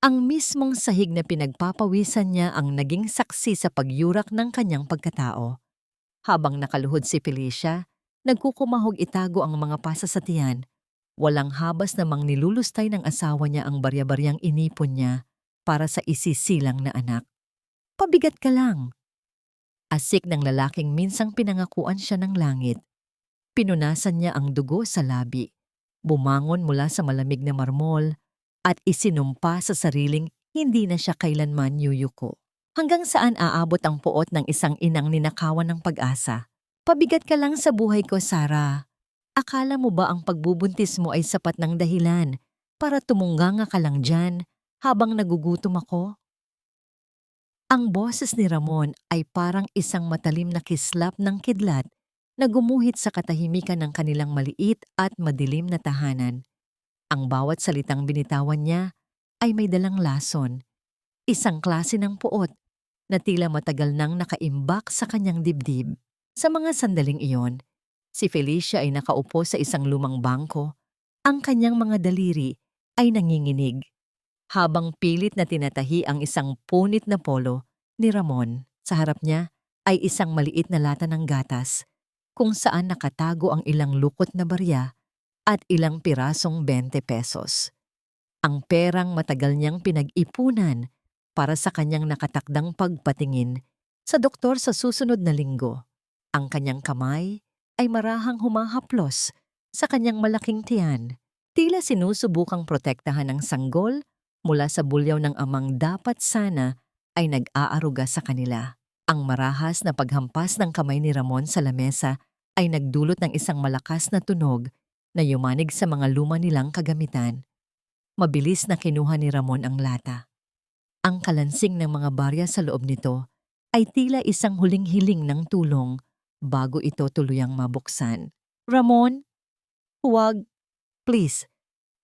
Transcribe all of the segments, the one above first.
Ang mismong sahig na pinagpapawisan niya ang naging saksi sa pagyurak ng kanyang pagkatao. Habang nakaluhod si Felicia, nagkukumahog itago ang mga pasa sa tiyan. Walang habas namang nilulustay ng asawa niya ang barya-baryang inipon niya para sa isisilang na anak. Pabigat ka lang. Asik ng lalaking minsang pinangakuan siya ng langit. Pinunasan niya ang dugo sa labi. Bumangon mula sa malamig na marmol at isinumpa sa sariling hindi na siya kailanman yuyuko. Hanggang saan aabot ang puot ng isang inang ninakawan ng pag-asa? Pabigat ka lang sa buhay ko, Sarah. Akala mo ba ang pagbubuntis mo ay sapat ng dahilan para tumunganga ka lang dyan habang nagugutom ako? Ang boses ni Ramon ay parang isang matalim na kislap ng kidlat na gumuhit sa katahimikan ng kanilang maliit at madilim na tahanan. Ang bawat salitang binitawan niya ay may dalang lason, isang klase ng puot na tila matagal nang nakaimbak sa kanyang dibdib. Sa mga sandaling iyon, si Felicia ay nakaupo sa isang lumang bangko. Ang kanyang mga daliri ay nanginginig habang pilit na tinatahi ang isang punit na polo ni Ramon. Sa harap niya ay isang maliit na lata ng gatas kung saan nakatago ang ilang lukot na barya at ilang pirasong 20 pesos. Ang perang matagal niyang pinag-ipunan para sa kanyang nakatakdang pagpatingin sa doktor sa susunod na linggo. Ang kanyang kamay ay marahang humahaplos sa kanyang malaking tiyan. Tila sinusubukang protektahan ng sanggol mula sa bulyaw ng amang dapat sana ay nag-aaruga sa kanila. Ang marahas na paghampas ng kamay ni Ramon sa lamesa ay nagdulot ng isang malakas na tunog na yumanig sa mga luma nilang kagamitan. Mabilis na kinuha ni Ramon ang lata. Ang kalansing ng mga barya sa loob nito ay tila isang huling hiling ng tulong bago ito tuluyang mabuksan. Ramon, huwag, please.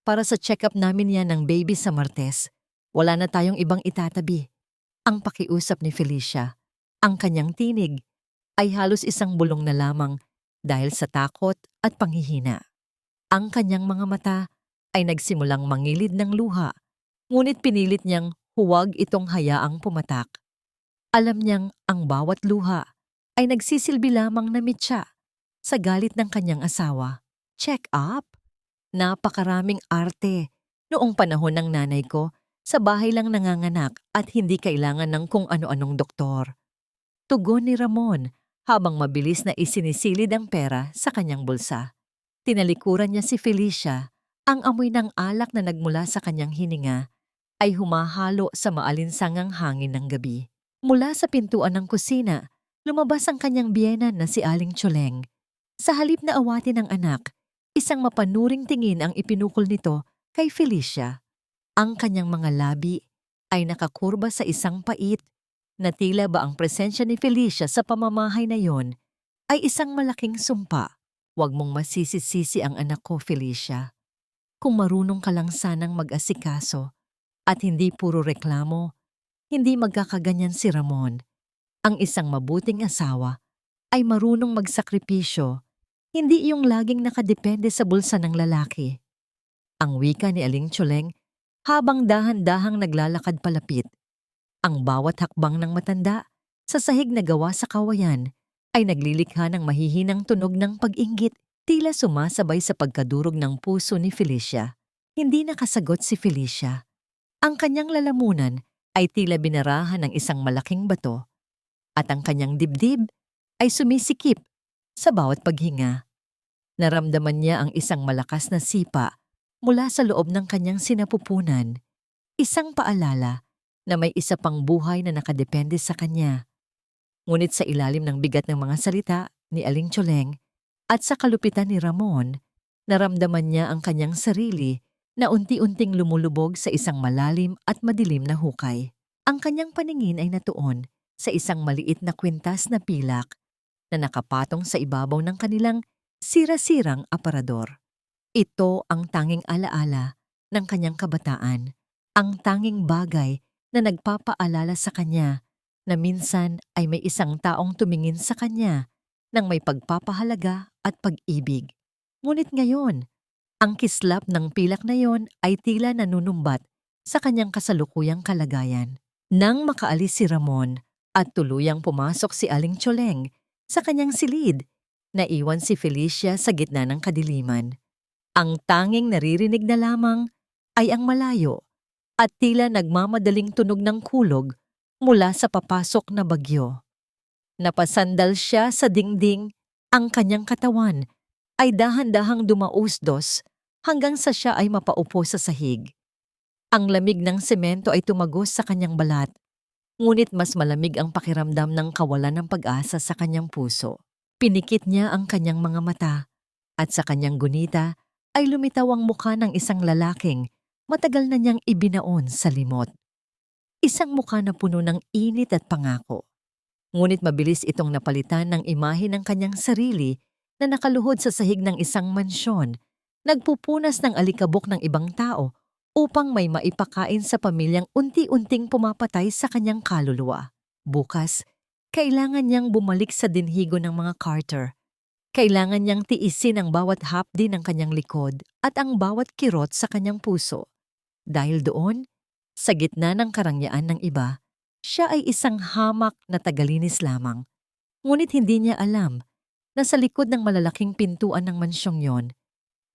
Para sa check-up namin yan ng baby sa Martes, wala na tayong ibang itatabi. Ang pakiusap ni Felicia. Ang kanyang tinig ay halos isang bulong na lamang dahil sa takot at panghihina. Ang kanyang mga mata ay nagsimulang mangilid ng luha, ngunit pinilit niyang huwag itong hayaang pumatak. Alam niyang ang bawat luha ay nagsisilbi lamang na mitya sa galit ng kanyang asawa. Check up? Napakaraming arte. Noong panahon ng nanay ko, sa bahay lang nanganganak at hindi kailangan ng kung ano-anong doktor. Tugon ni Ramon habang mabilis na isinisilid ang pera sa kanyang bulsa. Tinalikuran niya si Felicia. Ang amoy ng alak na nagmula sa kanyang hininga ay humahalo sa maalinsangang hangin ng gabi. Mula sa pintuan ng kusina, lumabas ang kanyang biyenan na si Aling Tsoleng. Sa halip na awatin ng anak, isang mapanuring tingin ang ipinukol nito kay Felicia. Ang kanyang mga labi ay nakakurba sa isang pait na tila ba ang presensya ni Felicia sa pamamahay na yon ay isang malaking sumpa. Huwag mong masisisi ang anak ko, Felicia. Kung marunong ka lang sanang mag-asikaso at hindi puro reklamo, hindi magkakaganyan si Ramon. Ang isang mabuting asawa ay marunong magsakripisyo, hindi yung laging nakadepende sa bulsa ng lalaki. Ang wika ni Aling Tsoleng habang dahan-dahang naglalakad palapit. Ang bawat hakbang ng matanda sa sahig na gawa sa kawayan ay naglilikha ng mahihinang tunog ng pag-inggit, tila sumasabay sa pagkadurog ng puso ni Felicia. Hindi nakasagot si Felicia. Ang kanyang lalamunan ay tila binarahan ng isang malaking bato at ang kanyang dibdib ay sumisikip sa bawat paghinga. Naramdaman niya ang isang malakas na sipa mula sa loob ng kanyang sinapupunan, isang paalala na may isa pang buhay na nakadepende sa kanya. Ngunit sa ilalim ng bigat ng mga salita ni Aling Tsoleng at sa kalupitan ni Ramon, naramdaman niya ang kanyang sarili na unti-unting lumulubog sa isang malalim at madilim na hukay. Ang kanyang paningin ay natuon sa isang maliit na kwintas na pilak na nakapatong sa ibabaw ng kanilang sira-sirang aparador. Ito ang tanging alaala ng kanyang kabataan, ang tanging bagay na nagpapaalala sa kanya na minsan ay may isang taong tumingin sa kanya ng may pagpapahalaga at pag-ibig. Ngunit ngayon, ang kislap ng pilak na yon ay tila nanunumbat sa kanyang kasalukuyang kalagayan. Nang makaalis si Ramon at tuluyang pumasok si Aling Tsoleng sa kanyang silid, naiwan si Felicia sa gitna ng kadiliman. Ang tanging naririnig na lamang ay ang malayo at tila nagmamadaling tunog ng kulog mula sa papasok na bagyo. Napasandal siya sa dingding, ang kanyang katawan ay dahan-dahang dumausdos hanggang sa siya ay mapaupo sa sahig. Ang lamig ng semento ay tumagos sa kanyang balat, ngunit mas malamig ang pakiramdam ng kawalan ng pag-asa sa kanyang puso. Pinikit niya ang kanyang mga mata at sa kanyang gunita ay lumitaw ang mukha ng isang lalaking matagal na niyang ibinaon sa limot. Isang mukha na puno ng init at pangako. Ngunit mabilis itong napalitan ng imahe ng kanyang sarili na nakaluhod sa sahig ng isang mansyon, nagpupunas ng alikabok ng ibang tao upang may maipakain sa pamilyang unti-unting pumapatay sa kanyang kaluluwa. Bukas, kailangan niyang bumalik sa dinhigo ng mga Carter. Kailangan niyang tiisin ang bawat hapdi ng kanyang likod at ang bawat kirot sa kanyang puso. Dahil doon, sa gitna ng karangyaan ng iba, siya ay isang hamak na tagalinis lamang. Ngunit hindi niya alam na sa likod ng malalaking pintuan ng mansyong yon,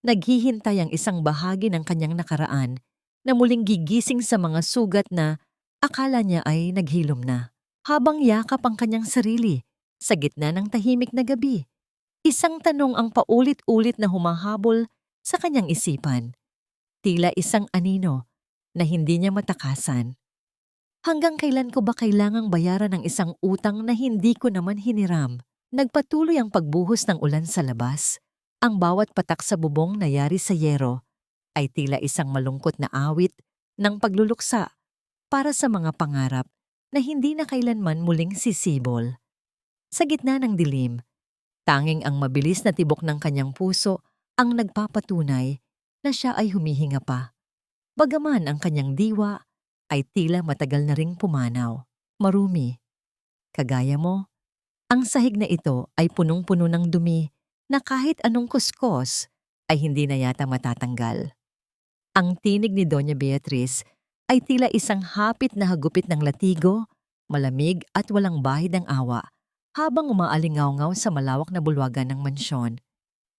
naghihintay ang isang bahagi ng kanyang nakaraan na muling gigising sa mga sugat na akala niya ay naghilom na. Habang yakap ang kanyang sarili sa gitna ng tahimik na gabi, isang tanong ang paulit-ulit na humahabol sa kanyang isipan. Tila isang anino na hindi niya matakasan. Hanggang kailan ko ba kailangang bayaran ng isang utang na hindi ko naman hiniram? Nagpatuloy ang pagbuhos ng ulan sa labas. Ang bawat patak sa bubong na yari sa yero ay tila isang malungkot na awit ng pagluluksa para sa mga pangarap na hindi na kailanman muling sisibol. Sa gitna ng dilim, tanging ang mabilis na tibok ng kanyang puso ang nagpapatunay na siya ay humihinga pa. Bagaman ang kanyang diwa ay tila matagal na ring pumanaw. Marumi. Kagaya mo, ang sahig na ito ay punong-puno ng dumi na kahit anong kuskos ay hindi na yata matatanggal. Ang tinig ni Doña Beatriz ay tila isang hapit na hagupit ng latigo, malamig at walang bahid ng awa, habang umaalingaw-ngaw sa malawak na bulwagan ng mansyon.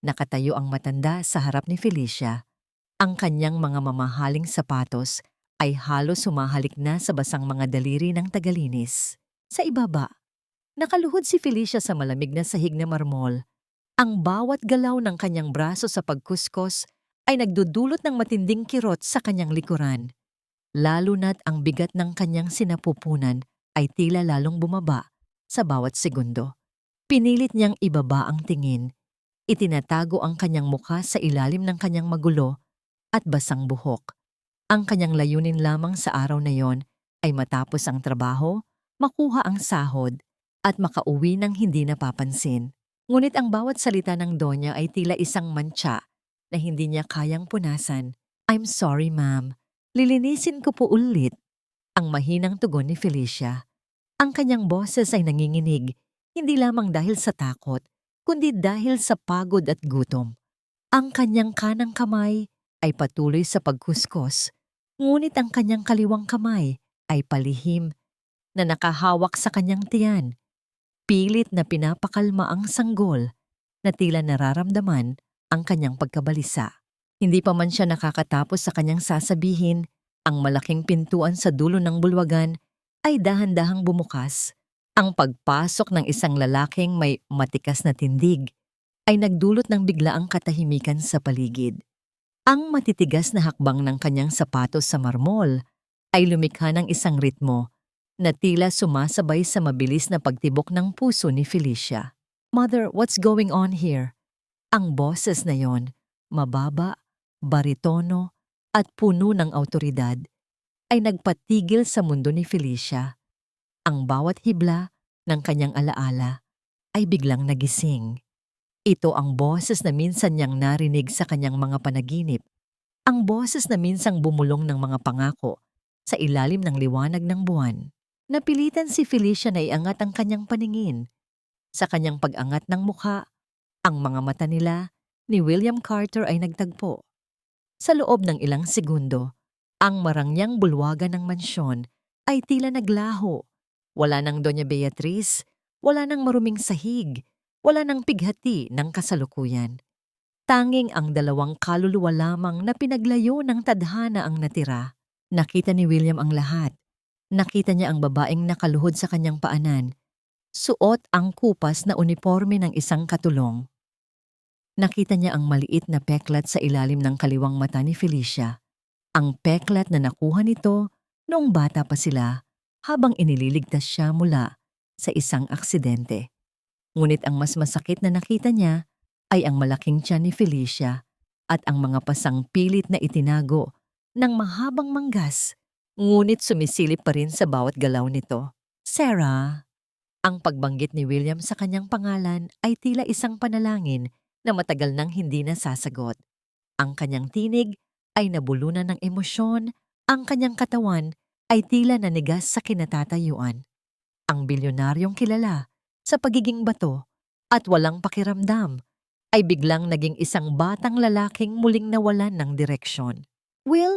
Nakatayo ang matanda sa harap ni Felicia. Ang kanyang mga mamahaling sapatos ay halos sumahalik na sa basang mga daliri ng tagalinis. Sa ibaba, nakaluhod si Felicia sa malamig na sahig na marmol. Ang bawat galaw ng kanyang braso sa pagkuskos ay nagdudulot ng matinding kirot sa kanyang likuran. Lalo na't ang bigat ng kanyang sinapupunan ay tila lalong bumaba sa bawat segundo. Pinilit niyang ibaba ang tingin. Itinatago ang kanyang mukha sa ilalim ng kanyang magulo at basang buhok. Ang kanyang layunin lamang sa araw na yon ay matapos ang trabaho, makuha ang sahod, at makauwi ng hindi napapansin. Ngunit ang bawat salita ng Donya ay tila isang mantsa na hindi niya kayang punasan. "I'm sorry, ma'am. Lilinisin ko po ulit." Ang mahinang tugon ni Felicia. Ang kanyang boses ay nanginginig, hindi lamang dahil sa takot, kundi dahil sa pagod at gutom. Ang kanyang kanang kamay ay patuloy sa pagkuskos, ngunit ang kanyang kaliwang kamay ay palihim na nakahawak sa kanyang tiyan. Pilit na pinapakalma ang sanggol na tila nararamdaman ang kanyang pagkabalisa. Hindi pa man siya nakakatapos sa kanyang sasabihin, ang malaking pintuan sa dulo ng bulwagan ay dahan-dahang bumukas. Ang pagpasok ng isang lalaking may matikas na tindig ay nagdulot ng biglaang katahimikan sa paligid. Ang matitigas na hakbang ng kanyang sapatos sa marmol ay lumikha ng isang ritmo na tila sumasabay sa mabilis na pagtibok ng puso ni Felicia. "Mother, what's going on here?" Ang boses na yon, mababa, baritono, at puno ng awtoridad, ay nagpatigil sa mundo ni Felicia. Ang bawat hibla ng kanyang alaala ay biglang nagising. Ito ang boses na minsan niyang narinig sa kanyang mga panaginip. Ang boses na minsang bumulong ng mga pangako sa ilalim ng liwanag ng buwan. Napilitan si Felicia na iangat ang kanyang paningin. Sa kanyang pag-angat ng mukha, ang mga mata nila ni William Carter ay nagtagpo. Sa loob ng ilang segundo, Ang marangyang bulwagan ng mansyon ay tila naglaho. Wala nang Doña Beatriz, wala nang maruming sahig, wala nang pighati ng kasalukuyan. Tanging ang dalawang kaluluwa lamang na pinaglayo ng tadhana ang natira. Nakita ni William ang lahat. Nakita niya ang babaeng nakaluhod sa kanyang paanan. Suot ang kupas na uniforme ng isang katulong. Nakita niya ang maliit na peklat sa ilalim ng kaliwang mata ni Felicia. Ang peklat na nakuha nito noong bata pa sila habang inililigtas siya mula sa isang aksidente. Ngunit ang mas masakit na nakita niya ay ang malaking tiyan ni Felicia at ang mga pasang pilit na itinago ng mahabang manggas, ngunit sumisilip pa rin sa bawat galaw nito. Sarah! Ang pagbanggit ni William sa kanyang pangalan ay tila isang panalangin na matagal nang hindi nasasagot. Ang kanyang tinig ay nabulunan ng emosyon, ang kanyang katawan ay tila nanigas sa kinatatayuan. Ang bilyonaryong kilala sa pagiging bato at walang pakiramdam ay biglang naging isang batang lalaking muling nawalan ng direksyon. Will,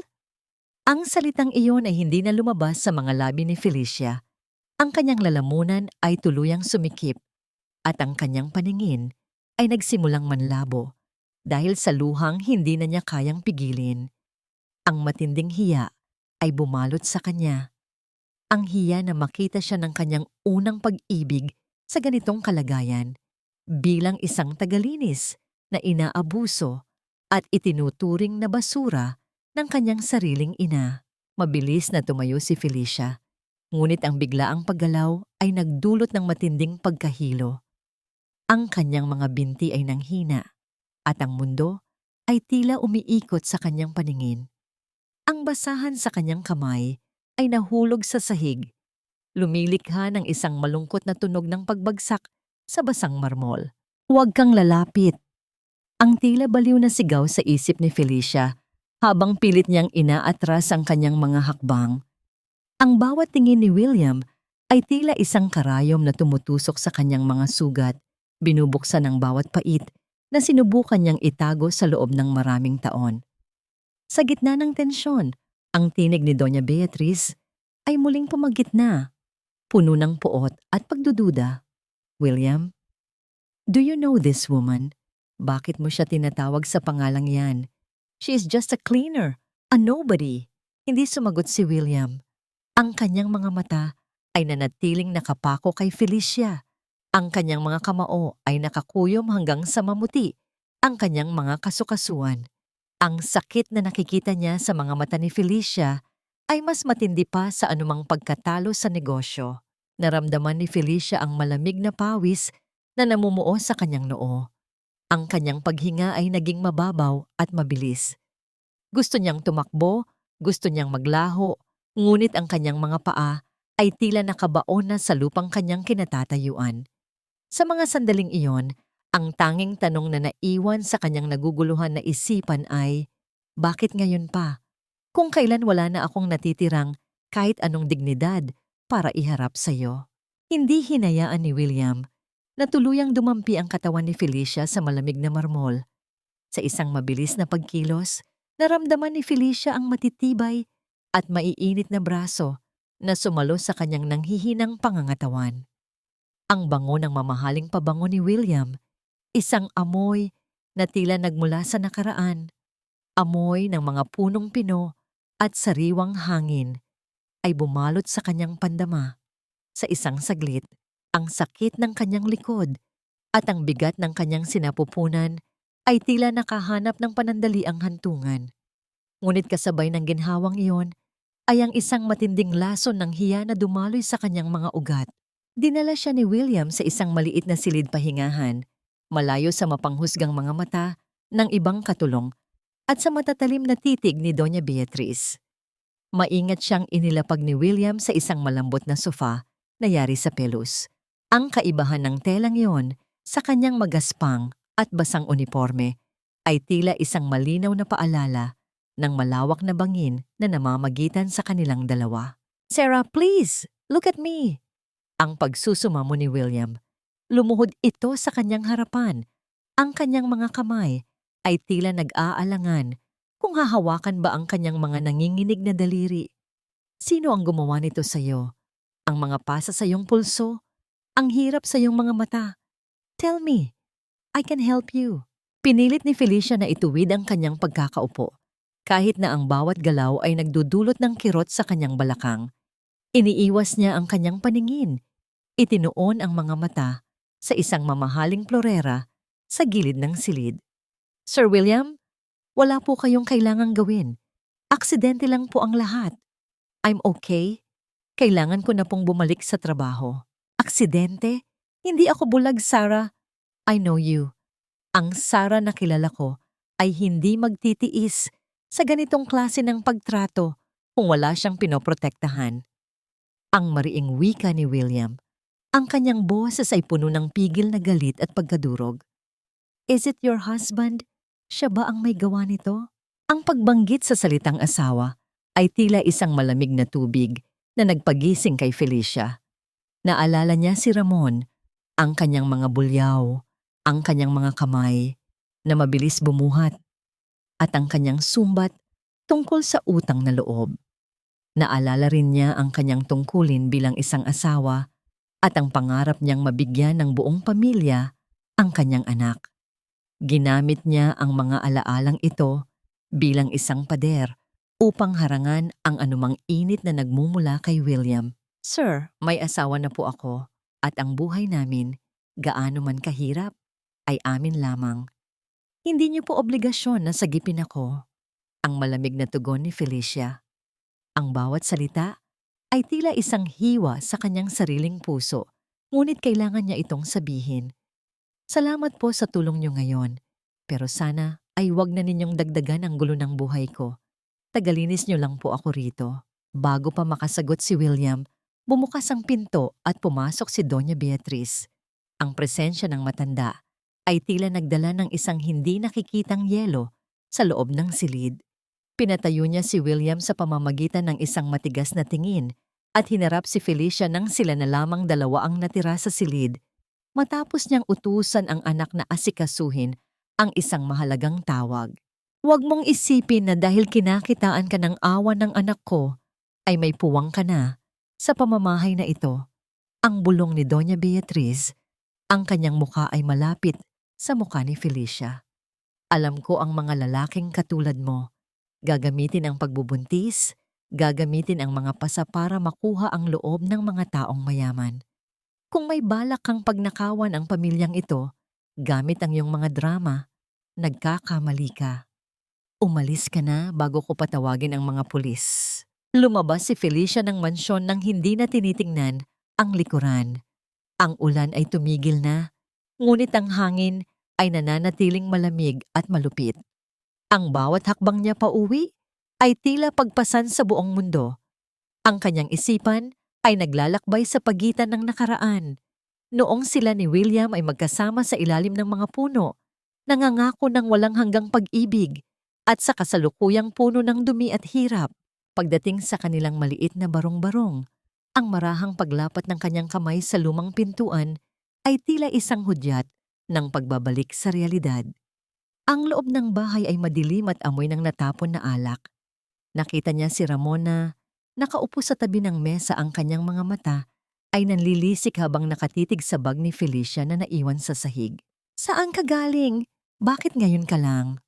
ang salitang iyon ay hindi na lumabas sa mga labi ni Felicia. Ang kanyang lalamunan ay tuluyang sumikip at ang kanyang paningin ay nagsimulang manlabo dahil sa luhang hindi na niya kayang pigilin. Ang matinding hiya ay bumalot sa kanya. Ang hiya na makita siya ng kanyang unang pag-ibig sa ganitong kalagayan bilang isang tagalinis na inaabuso at itinuturing na basura ng kanyang sariling ina. Mabilis na tumayo si Felicia, ngunit ang biglaang paggalaw ay nagdulot ng matinding pagkahilo. Ang kanyang mga binti ay nanghina at ang mundo ay tila umiikot sa kanyang paningin. Ang basahan sa kanyang kamay ay nahulog sa sahig, lumilikha ng isang malungkot na tunog ng pagbagsak sa basang marmol. Huwag kang lalapit. Ang tila baliw na sigaw sa isip ni Felicia habang pilit niyang inaatras ang kanyang mga hakbang. Ang bawat tingin ni William ay tila isang karayom na tumutusok sa kanyang mga sugat, binubuksan ng bawat pait na sinubukan niyang itago sa loob ng maraming taon. Sa gitna ng tensyon, ang tinig ni Doña Beatriz ay muling pumagitna, puno ng puot at pagdududa. William, do you know this woman? Bakit mo siya tinatawag sa pangalang yan? She is just a cleaner, a nobody. Hindi sumagot si William. Ang kanyang mga mata ay nanatiling nakapako kay Felicia. Ang kanyang mga kamao ay nakakuyom hanggang sa mamuti ang kanyang mga kasukasuan. Ang sakit na nakikita niya sa mga mata ni Felicia ay mas matindi pa sa anumang pagkatalo sa negosyo. Naramdaman ni Felicia ang malamig na pawis na namumuo sa kanyang noo. Ang kanyang paghinga ay naging mababaw at mabilis. Gusto niyang tumakbo, gusto niyang maglaho, ngunit ang kanyang mga paa ay tila nakabaon na sa lupang kanyang kinatatayuan. Sa mga sandaling iyon, ang tanging tanong na naiwan sa kanyang naguguluhan na isipan ay, bakit ngayon pa? Kung kailan wala na akong natitirang kahit anong dignidad para iharap sa iyo. Hindi hinayaan ni William na tuluyang dumampi ang katawan ni Felicia sa malamig na marmol. Sa isang mabilis na pagkilos, naramdaman ni Felicia ang matitibay at maiinit na braso na sumalo sa kanyang nanghihinang pangangatawan. Ang bango ng mamahaling pabango ni William, isang amoy na tila nagmula sa nakaraan, amoy ng mga punong pino at sariwang hangin, ay bumalot sa kanyang pandama. Sa isang saglit, ang sakit ng kanyang likod at ang bigat ng kanyang sinapupunan ay tila nakahanap ng panandaliang hantungan. Ngunit kasabay ng ginhawang iyon ay ang isang matinding lason ng hiya na dumaloy sa kanyang mga ugat. Dinala siya ni William sa isang maliit na silid pahingahan, malayo sa mapanghusgang mga mata ng ibang katulong at sa matatalim na titig ni Doña Beatriz. Maingat siyang inilapag ni William sa isang malambot na sofa na yari sa pelos. Ang kaibahan ng telang iyon sa kanyang magaspang at basang uniforme ay tila isang malinaw na paalala ng malawak na bangin na namamagitan sa kanilang dalawa. Sarah, please, look at me. Ang pagsusumamo ni William. Lumuhod ito sa kanyang harapan. Ang kanyang mga kamay ay tila nag-aalangan Kung hahawakan ba ang kanyang mga nanginginig na daliri? Sino ang gumawa nito sa'yo? Ang mga pasa sa iyong pulso? Ang hirap sa iyong mga mata? Tell me, I can help you. Pinilit ni Felicia na ituwid ang kanyang pagkakaupo. Kahit na ang bawat galaw ay nagdudulot ng kirot sa kanyang balakang, iniiwas niya ang kanyang paningin. Itinuon ang mga mata sa isang mamahaling florera sa gilid ng silid. Sir William, wala po kayong kailangang gawin. Aksidente lang po ang lahat. I'm okay. Kailangan ko na pong bumalik sa trabaho. Aksidente? Hindi ako bulag, Sarah. I know you. Ang Sarah na kilala ko ay hindi magtitiis sa ganitong klase ng pagtrato kung wala siyang pinoprotektahan. Ang mariing wika ni William. Ang kanyang boses ay puno ng pigil na galit at pagkadurog. Is it your husband? Siya ba ang may gawa nito? Ang pagbanggit sa salitang asawa ay tila isang malamig na tubig na nagpagising kay Felicia. Naalala niya si Ramon, ang kanyang mga bulyaw, ang kanyang mga kamay na mabilis bumuhat, at ang kanyang sumbat tungkol sa utang na loob. Naalala rin niya ang kanyang tungkulin bilang isang asawa at ang pangarap niyang mabigyan ng buong pamilya ang kanyang anak. Ginamit niya ang mga alaalang ito bilang isang pader upang harangan ang anumang init na nagmumula kay William. Sir, may asawa na po ako at ang buhay namin, gaano man kahirap, ay amin lamang. Hindi niyo po obligasyon na sagipin ako. Ang malamig na tugon ni Felicia. Ang bawat salita ay tila isang hiwa sa kanyang sariling puso, ngunit kailangan niya itong sabihin. Salamat po sa tulong niyo ngayon, pero sana ay wag na ninyong dagdagan ang gulo ng buhay ko. Tagalinis niyo lang po ako rito. Bago pa makasagot si William, bumukas ang pinto at pumasok si Doña Beatriz. Ang presensya ng matanda ay tila nagdala ng isang hindi nakikitang yelo sa loob ng silid. Pinatayo niya si William sa pamamagitan ng isang matigas na tingin at hinarap si Felicia nang sila na lamang dalawa ang natira sa silid. Matapos niyang utusan ang anak na asikasuhin ang isang mahalagang tawag. Huwag mong isipin na dahil kinakitaan ka ng awa ng anak ko, ay may puwang ka na sa pamamahay na ito. Ang bulong ni Doña Beatriz, ang kanyang muka ay malapit sa muka ni Felicia. Alam ko ang mga lalaking katulad mo. Gagamitin ang pagbubuntis, gagamitin ang mga pasa para makuha ang loob ng mga taong mayaman. Kung may balak kang pagnakawan ang pamilyang ito, gamit ang iyong mga drama, nagkakamali ka. Umalis ka na bago ko patawagin ang mga pulis. Lumabas si Felicia ng mansyon nang hindi na tinitingnan ang likuran. Ang ulan ay tumigil na, ngunit ang hangin ay nananatiling malamig at malupit. Ang bawat hakbang niya pauwi ay tila pagpasan sa buong mundo. Ang kanyang isipan ay naglalakbay sa pagitan ng nakaraan. Noong sila ni William ay magkasama sa ilalim ng mga puno, nangangako ng walang hanggang pag-ibig at sa kasalukuyang puno ng dumi at hirap. Pagdating sa kanilang maliit na barong-barong, ang marahang paglapat ng kanyang kamay sa lumang pintuan ay tila isang hudyat ng pagbabalik sa realidad. Ang loob ng bahay ay madilim at amoy ng natapon na alak. Nakita niya si Ramona, nakaupo sa tabi ng mesa, ang kanyang mga mata ay nanlilisik habang nakatitig sa bag ni Felicia na naiwan sa sahig. Saan ka galing? Bakit ngayon ka lang?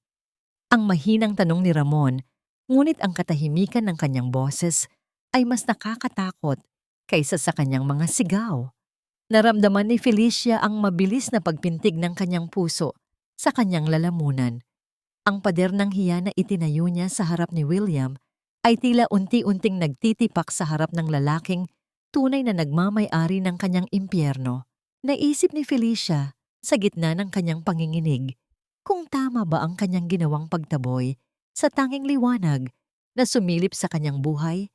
Ang mahinang tanong ni Ramon, ngunit ang katahimikan ng kanyang boses ay mas nakakatakot kaysa sa kanyang mga sigaw. Naramdaman ni Felicia ang mabilis na pagpintig ng kanyang puso sa kanyang lalamunan. Ang pader ng hiya na itinayo niya sa harap ni William ay tila unti-unting nagtitipak sa harap ng lalaking tunay na nagmamay-ari ng kanyang impyerno. Naisip ni Felicia sa gitna ng kanyang panginginig kung tama ba ang kanyang ginawang pagtaboy sa tanging liwanag na sumilip sa kanyang buhay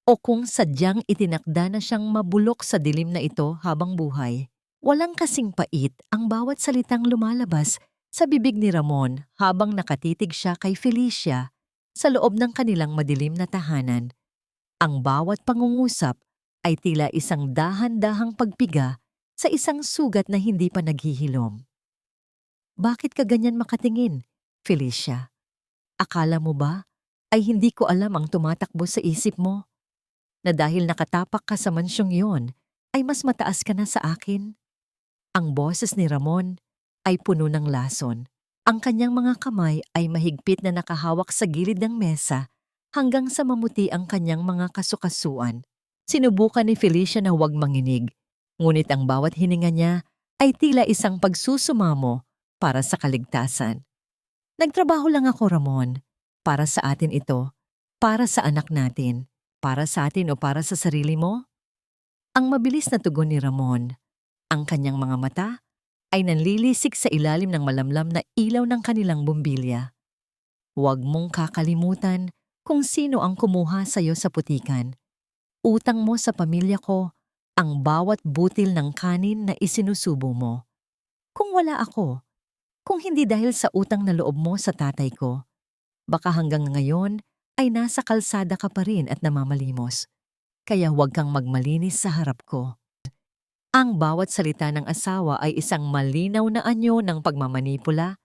o kung sadyang itinakda na siyang mabulok sa dilim na ito habang buhay. Walang kasing pait ang bawat salitang lumalabas sa bibig ni Ramon habang nakatitig siya kay Felicia sa loob ng kanilang madilim na tahanan. Ang bawat pangungusap ay tila isang dahan-dahang pagpiga sa isang sugat na hindi pa naghihilom. Bakit ka ganyan makatingin, Felicia? Akala mo ba ay hindi ko alam ang tumatakbo sa isip mo? Na dahil nakatapak ka sa mansyong yon, ay mas mataas ka na sa akin? Ang boses ni Ramon ay puno ng lason. Ang kanyang mga kamay ay mahigpit na nakahawak sa gilid ng mesa hanggang sa mamuti ang kanyang mga kasukasuan. Sinubukan ni Felicia na huwag manginig, ngunit ang bawat hininga niya ay tila isang pagsusumamo para sa kaligtasan. Nagtrabaho lang ako, Ramon. Para sa atin ito, para sa anak natin, para sa atin o para sa sarili mo? Ang mabilis na tugon ni Ramon. Ang kanyang mga mata ay nanlilisik sa ilalim ng malamlam na ilaw ng kanilang bumbilya. Huwag mong kakalimutan kung sino ang kumuha sa iyo sa putikan. Utang mo sa pamilya ko ang bawat butil ng kanin na isinusubo mo. Kung wala ako, kung hindi dahil sa utang na loob mo sa tatay ko, baka hanggang ngayon ay nasa kalsada ka pa rin at namamalimos. Kaya huwag kang magmalinis sa harap ko. Ang bawat salita ng asawa ay isang malinaw na anyo ng pagmamanipula.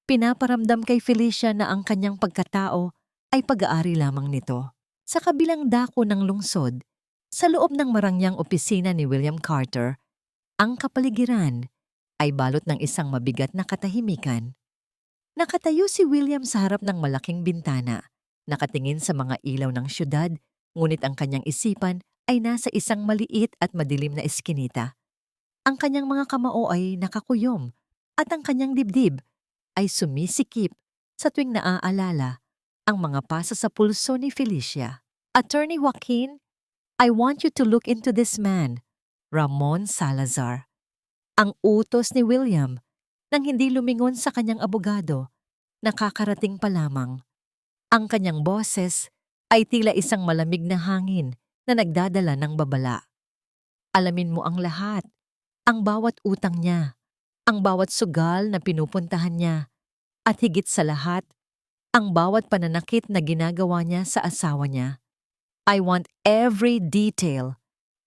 Pinaparamdam kay Felicia na ang kanyang pagkatao ay pag-aari lamang nito. Sa kabilang dako ng lungsod, sa loob ng marangyang opisina ni William Carter, ang kapaligiran ay balot ng isang mabigat na katahimikan. Nakatayo si William sa harap ng malaking bintana, nakatingin sa mga ilaw ng syudad, ngunit ang kanyang isipan ay nasa isang maliit at madilim na eskinita. Ang kanyang mga kamao ay nakakuyom at ang kanyang dibdib ay sumisikip sa tuwing naaalala ang mga pasa sa pulso ni Felicia. Attorney Joaquin, I want you to look into this man, Ramon Salazar. Ang utos ni William nang hindi lumingon sa kanyang abogado, nakakarating pa lamang. Ang kanyang boses ay tila isang malamig na hangin na nagdadala ng babala. Alamin mo ang lahat, ang bawat utang niya, ang bawat sugal na pinupuntahan niya, at higit sa lahat, ang bawat pananakit na ginagawa niya sa asawa niya. I want every detail,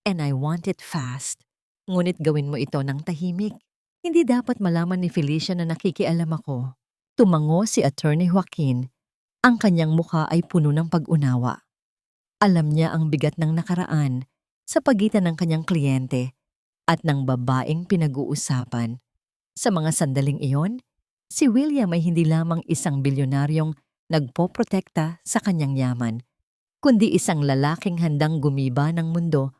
and I want it fast. Ngunit gawin mo ito ng tahimik. Hindi dapat malaman ni Felicia na nakikialam ako. Tumango si Attorney Joaquin. Ang kanyang mukha ay puno ng pag-unawa. Alam niya ang bigat ng nakaraan sa pagitan ng kanyang kliyente at ng babaeng pinag-uusapan. Sa mga sandaling iyon, si William ay hindi lamang isang bilyonaryong nagpoprotekta sa kanyang yaman, kundi isang lalaking handang gumiba ng mundo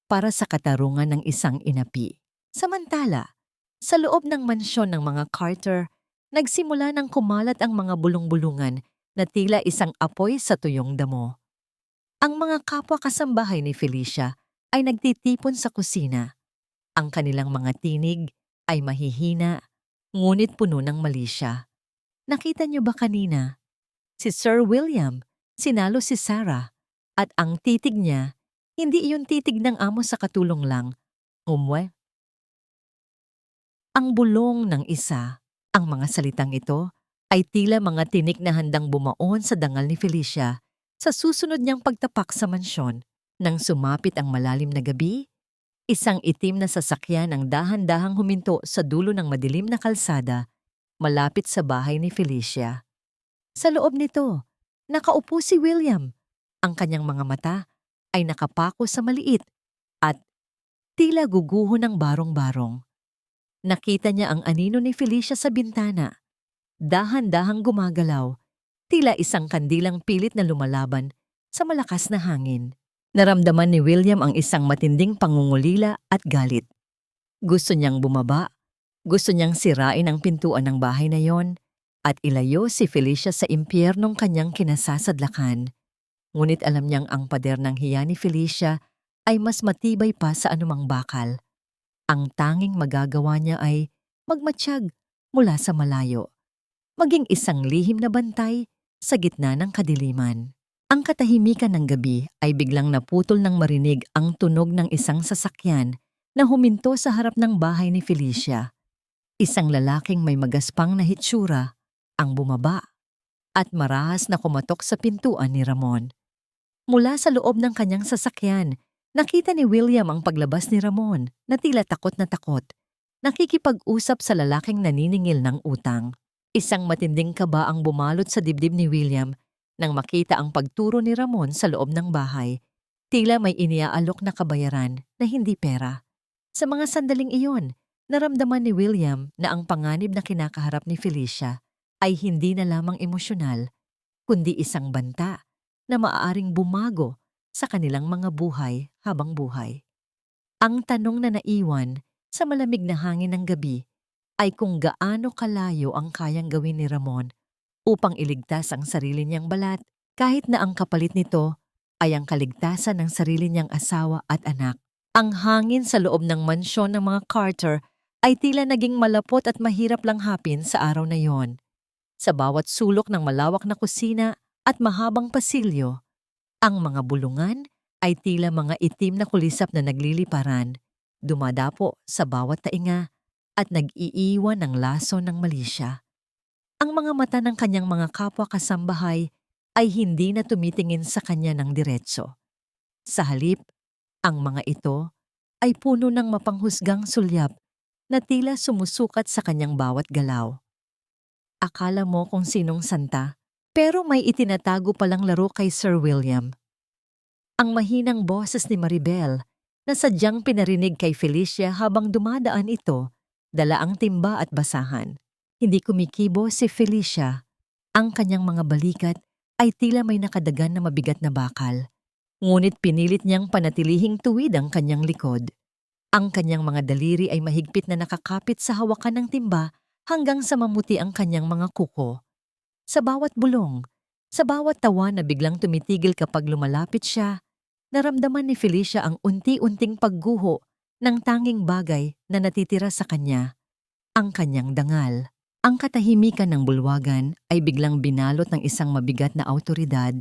para sa katarungan ng isang inapi. Samantala, sa loob ng mansyon ng mga Carter, nagsimula ng kumalat ang mga bulong-bulungan na tila isang apoy sa tuyong damo. Ang mga kapwa kasambahay ni Felicia ay nagtitipon sa kusina. Ang kanilang mga tinig ay mahihina, ngunit puno ng malisya. Nakita niyo ba kanina? Si Sir William, sinalo si Sarah, at ang titig niya, hindi iyon titig ng amo sa katulong lang. Umwe. Ang bulong ng isa, ang mga salitang ito, ay tila mga tinik na handang bumaon sa dangal ni Felicia sa susunod niyang pagtapak sa mansyon. Nang sumapit ang malalim na gabi, isang itim na sasakyan ang dahan-dahang huminto sa dulo ng madilim na kalsada, malapit sa bahay ni Felicia. Sa loob nito, nakaupo si William. Ang kanyang mga mata ay nakapako sa maliit at tila guguho ng barong-barong. Nakita niya ang anino ni Felicia sa bintana. Dahan-dahang gumagalaw, tila isang kandilang pilit na lumalaban sa malakas na hangin. Naramdaman ni William ang isang matinding pangungulila at galit. Gusto niyang bumaba, gusto niyang sirain ang pintuan ng bahay na yon at ilayo si Felicia sa impyernong kanyang kinasasadlakan. Ngunit alam niyang ang pader ng hiya ni Felicia ay mas matibay pa sa anumang bakal. Ang tanging magagawa niya ay magmatsyag mula sa malayo, maging isang lihim na bantay sa gitna ng kadiliman. Ang katahimikan ng gabi ay biglang naputol nang marinig ang tunog ng isang sasakyan na huminto sa harap ng bahay ni Felicia. Isang lalaking may magaspang na hitsura ang bumaba at marahas na kumatok sa pintuan ni Ramon. Mula sa loob ng kanyang sasakyan, nakita ni William ang paglabas ni Ramon na tila takot na takot, nakikipag-usap sa lalaking naniningil ng utang. Isang matinding kaba ang bumalot sa dibdib ni William nang makita ang pagturo ni Ramon sa loob ng bahay. Tila may iniaalok na kabayaran na hindi pera. Sa mga sandaling iyon, naramdaman ni William na ang panganib na kinakaharap ni Felicia ay hindi na lamang emosyonal, kundi isang banta na maaaring bumago sa kanilang mga buhay habang buhay. Ang tanong na naiwan sa malamig na hangin ng gabi ay kung gaano kalayo ang kayang gawin ni Ramon upang iligtas ang sarili niyang balat kahit na ang kapalit nito ay ang kaligtasan ng sarili niyang asawa at anak. Ang hangin sa loob ng mansyon ng mga Carter ay tila naging malapot at mahirap langhapin sa araw na yon. Sa bawat sulok ng malawak na kusina at mahabang pasilyo, ang mga bulungan ay tila mga itim na kulisap na nagliliparan, dumadapo sa bawat tainga at nag-iiwan ng laso ng malisya. Ang mga mata ng kanyang mga kapwa kasambahay ay hindi na tumitingin sa kanya ng diretso. Sa halip, ang mga ito ay puno ng mapanghusgang sulyap na tila sumusukat sa kanyang bawat galaw. Akala mo kung sinong santa, pero may itinatago palang laro kay Sir William. Ang mahinang boses ni Maribel na sadyang pinarinig kay Felicia habang dumadaan ito, dala ang timba at basahan. Hindi kumikibo si Felicia. Ang kanyang mga balikat ay tila may nakadagan na mabigat na bakal. Ngunit pinilit niyang panatilihing tuwid ang kanyang likod. Ang kanyang mga daliri ay mahigpit na nakakapit sa hawakan ng timba hanggang sa mamuti ang kanyang mga kuko. Sa bawat bulong, sa bawat tawa na biglang tumitigil kapag lumalapit siya, naramdaman ni Felicia ang unti-unting pagguho ng tanging bagay na natitira sa kanya, ang kanyang dangal. Ang katahimikan ng bulwagan ay biglang binalot ng isang mabigat na awtoridad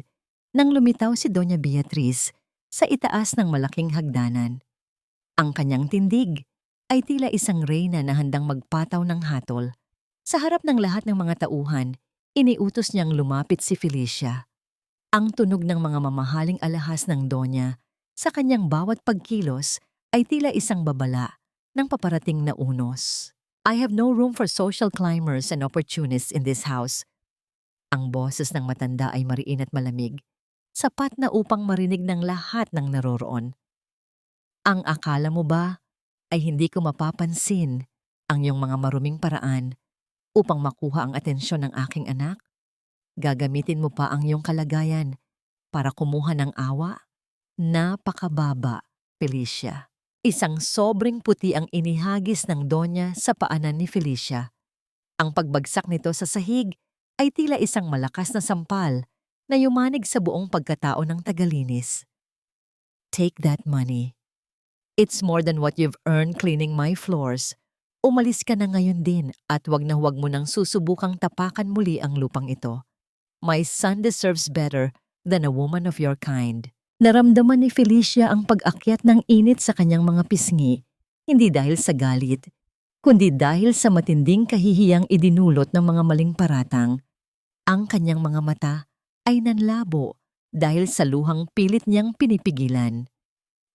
nang lumitaw si Doña Beatriz sa itaas ng malaking hagdanan. Ang kanyang tindig ay tila isang reyna na handang magpataw ng hatol. Sa harap ng lahat ng mga tauhan, iniutos niyang lumapit si Felicia. Ang tunog ng mga mamahaling alahas ng Donya sa kanyang bawat pagkilos ay tila isang babala ng paparating na unos. I have no room for social climbers and opportunists in this house. Ang boses ng matanda ay mariin at malamig, sapat na upang marinig ng lahat ng naroroon. Ang akala mo ba ay hindi ko mapapansin ang iyong mga maruming paraan upang makuha ang atensyon ng aking anak? Gagamitin mo pa ang iyong kalagayan para kumuha ng awa? Napakababa, Felicia. Isang sobrang puti ang inihagis ng Donya sa paanan ni Felicia. Ang pagbagsak nito sa sahig ay tila isang malakas na sampal na yumanig sa buong pagkatao ng tagalinis. Take that money. It's more than what you've earned cleaning my floors. Umalis ka na ngayon din at wag na wag mo nang susubukang tapakan muli ang lupang ito. My son deserves better than a woman of your kind. Naramdaman ni Felicia ang pag-akyat ng init sa kanyang mga pisngi, hindi dahil sa galit, kundi dahil sa matinding kahihiyang idinulot ng mga maling paratang. Ang kanyang mga mata ay nanlabo dahil sa luhang pilit niyang pinipigilan.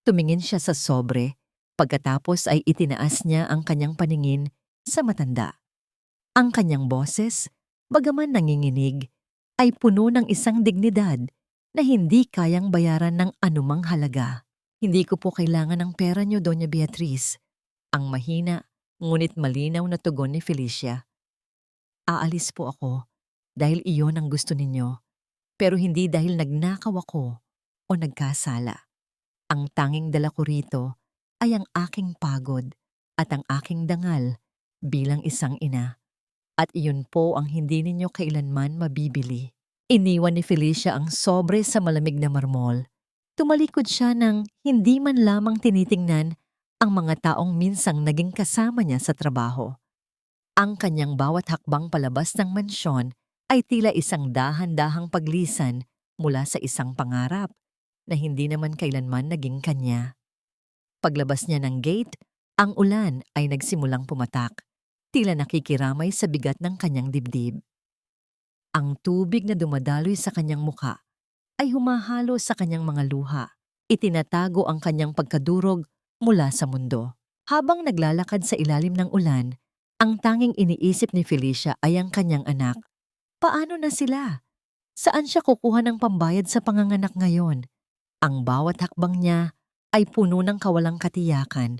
Tumingin siya sa sobre, pagkatapos ay itinaas niya ang kanyang paningin sa matanda. Ang kanyang boses, bagaman nanginginig, ay puno ng isang dignidad na hindi kayang bayaran ng anumang halaga. Hindi ko po kailangan ng pera niyo, Doña Beatriz. Ang mahina, ngunit malinaw na tugon ni Felicia. Aalis po ako dahil iyon ang gusto ninyo, pero hindi dahil nagnakaw ako o nagkasala. Ang tanging dala ko rito ay ang aking pagod at ang aking dangal bilang isang ina. At iyon po ang hindi ninyo kailanman mabibili. Iniwan ni Felicia ang sobre sa malamig na marmol. Tumalikod siya nang hindi man lamang tinitingnan ang mga taong minsang naging kasama niya sa trabaho. Ang kanyang bawat hakbang palabas ng mansyon ay tila isang dahan-dahang paglisan mula sa isang pangarap na hindi naman kailanman naging kanya. Paglabas niya ng gate, ang ulan ay nagsimulang pumatak, tila nakikiramay sa bigat ng kanyang dibdib. Ang tubig na dumadaloy sa kanyang muka ay humahalo sa kanyang mga luha. Itinatago ang kanyang pagkadurog mula sa mundo. Habang naglalakad sa ilalim ng ulan, Ang tanging iniisip ni Felicia ay ang kanyang anak. Paano na sila? Saan siya kukuha ng pambayad sa panganganak ngayon? Ang bawat hakbang niya ay puno ng kawalang katiyakan.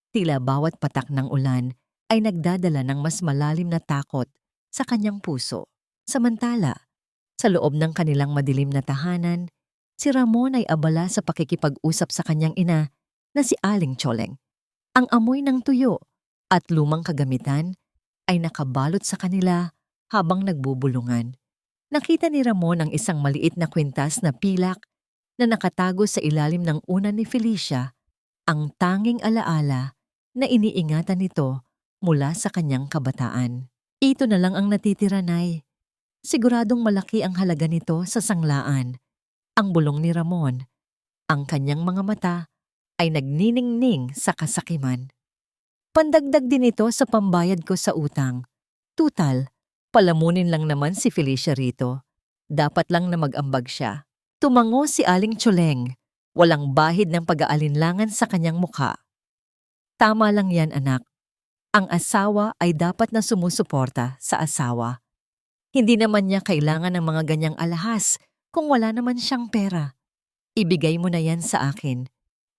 Tila bawat patak ng ulan ay nagdadala ng mas malalim na takot sa kanyang puso. Samantala, sa loob ng kanilang madilim na tahanan, si Ramon ay abala sa pakikipag-usap sa kanyang ina na si Aling Choleng. Ang amoy ng tuyo at lumang kagamitan ay nakabalot sa kanila habang nagbubulungan. Nakita ni Ramon ang isang maliit na kwintas na pilak na nakatago sa ilalim ng unan ni Felicia, ang tanging alaala na iniingatan nito mula sa kanyang kabataan. Ito na lang ang natitira, Nay. Siguradong malaki ang halaga nito sa sanglaan. Ang bulong ni Ramon, ang kanyang mga mata ay nagniningning sa kasakiman. Pandagdag din ito sa pambayad ko sa utang. Tutal, palamunin lang naman si Felicia rito. Dapat lang na mag-ambag siya. Tumango si Aling Choleng, walang bahid ng pag-aalinlangan sa kanyang mukha. Tama lang yan, anak. Ang asawa ay dapat na sumusuporta sa asawa. Hindi naman niya kailangan ng mga ganyang alahas kung wala naman siyang pera. Ibigay mo na yan sa akin.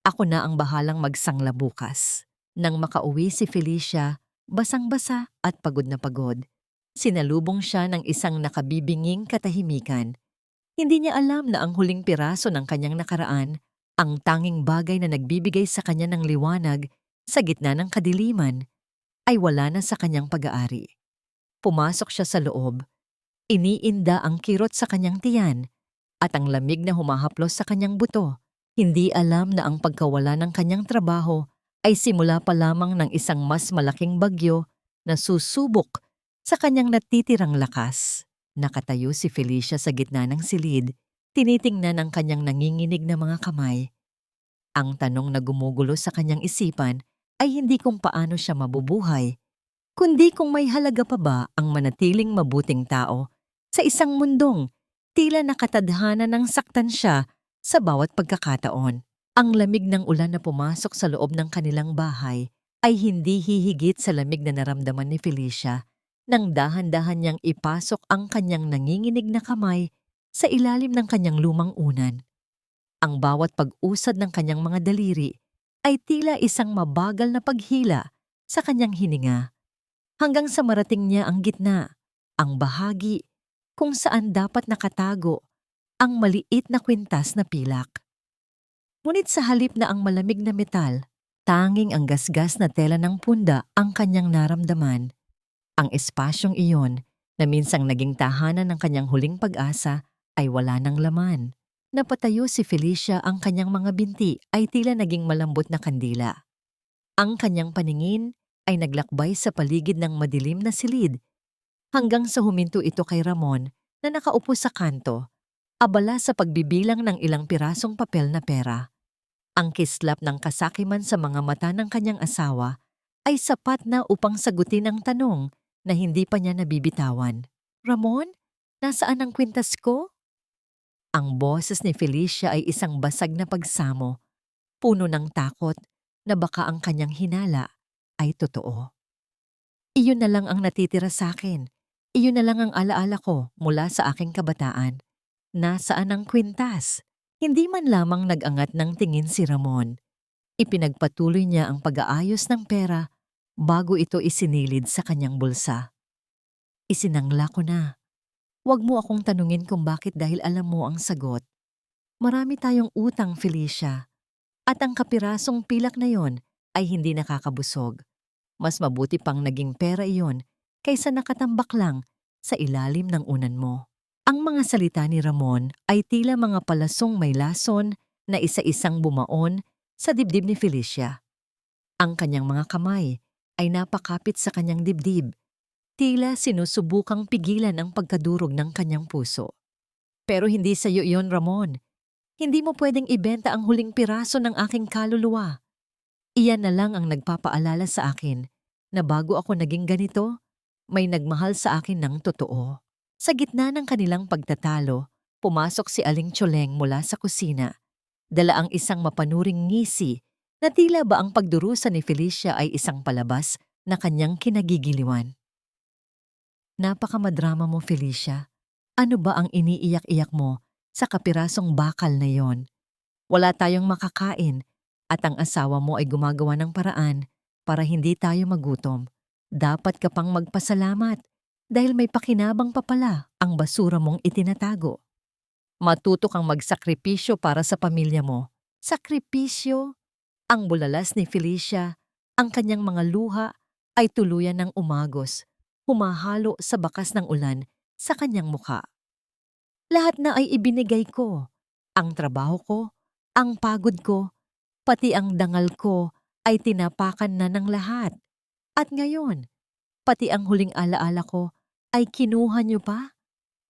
Ako na ang bahalang magsangla bukas. Nang makauwi si Felicia, basang-basa at pagod na pagod, sinalubong siya ng isang nakabibinging katahimikan. Hindi niya alam na ang huling piraso ng kanyang nakaraan, ang tanging bagay na nagbibigay sa kanya ng liwanag sa gitna ng kadiliman, ay wala na sa kanyang pag-aari. Pumasok siya sa loob. Iniinda ang kirot sa kanyang tiyan at ang lamig na humahaplos sa kanyang buto. Hindi alam na ang pagkawala ng kanyang trabaho ay simula pa lamang ng isang mas malaking bagyo na susubok sa kanyang natitirang lakas. Nakatayo si Felicia sa gitna ng silid, tinitingnan ang kanyang nanginginig na mga kamay. Ang tanong na gumugulo sa kanyang isipan ay hindi kung paano siya mabubuhay, kundi kung may halaga pa ba ang manatiling mabuting tao sa isang mundong tila nakatadhana ng saktan siya sa bawat pagkakataon. Ang lamig ng ulan na pumasok sa loob ng kanilang bahay ay hindi hihigit sa lamig na naramdaman ni Felicia nang dahan-dahan niyang ipasok ang kanyang nanginginig na kamay sa ilalim ng kanyang lumang unan. Ang bawat pag-usad ng kanyang mga daliri ay tila isang mabagal na paghila sa kanyang hininga, hanggang sa marating niya ang gitna, ang bahagi kung saan dapat nakatago ang maliit na kwintas na pilak. Ngunit sa halip na ang malamig na metal, tanging ang gasgas na tela ng punda ang kanyang naramdaman. Ang espasyong iyon na minsang naging tahanan ng kanyang huling pag-asa ay wala ng laman. Napatayo si Felicia, ang kanyang mga binti ay tila naging malambot na kandila. Ang kanyang paningin ay naglakbay sa paligid ng madilim na silid hanggang sa huminto ito kay Ramon na nakaupo sa kanto, abala sa pagbibilang ng ilang pirasong papel na pera. Ang kislap ng kasakiman sa mga mata ng kanyang asawa ay sapat na upang sagutin ang tanong na hindi pa niya nabibitawan. Ramon, nasaan ang kwintas ko? Ang boses ni Felicia ay isang basag na pagsamo, puno ng takot na baka ang kanyang hinala ay totoo. Iyon na lang ang natitira sa akin. Iyon na lang ang alaala ko mula sa aking kabataan. Nasaan ang kwintas? Hindi man lamang nag-angat ng tingin si Ramon. Ipinagpatuloy niya ang pag-aayos ng pera bago ito isinilid sa kanyang bulsa. Isinangla ko na. Huwag mo akong tanungin kung bakit dahil alam mo ang sagot. Marami tayong utang, Felicia. At ang kapirasong pilak na yon ay hindi nakakabusog. Mas mabuti pang naging pera iyon kaysa nakatambak lang sa ilalim ng unan mo. Ang mga salita ni Ramon ay tila mga palasong may lason na isa-isang bumaon sa dibdib ni Felicia. Ang kanyang mga kamay ay napakapit sa kanyang dibdib, tila sinusubukang pigilan ang pagkadurog ng kanyang puso. Pero hindi sa iyo iyon, Ramon. Hindi mo pwedeng ibenta ang huling piraso ng aking kaluluwa. Iyan na lang ang nagpapaalala sa akin na bago ako naging ganito, may nagmahal sa akin ng totoo. Sa gitna ng kanilang pagtatalo, pumasok si Aling Choleng mula sa kusina. Dala ang isang mapanuring ngisi na tila ba ang pagdurusa ni Felicia ay isang palabas na kanyang kinagigiliwan. Napakamadrama mo, Felicia. Ano ba ang iniiyak-iyak mo sa kapirasong bakal na yon? Wala tayong makakain at ang asawa mo ay gumagawa ng paraan para hindi tayo magutom. Dapat ka pang magpasalamat dahil may pakinabang pa pala ang basura mong itinatago. Matuto kang magsakripisyo para sa pamilya mo. Sakripisyo? Ang bulalas ni Felicia, ang kanyang mga luha ay tuluyan ng umagos, humahalo sa bakas ng ulan sa kanyang mukha. Lahat na ay ibinigay ko. Ang trabaho ko, ang pagod ko, pati ang dangal ko ay tinapakan na ng lahat. At ngayon, pati ang huling alaala ko ay kinuha niyo pa?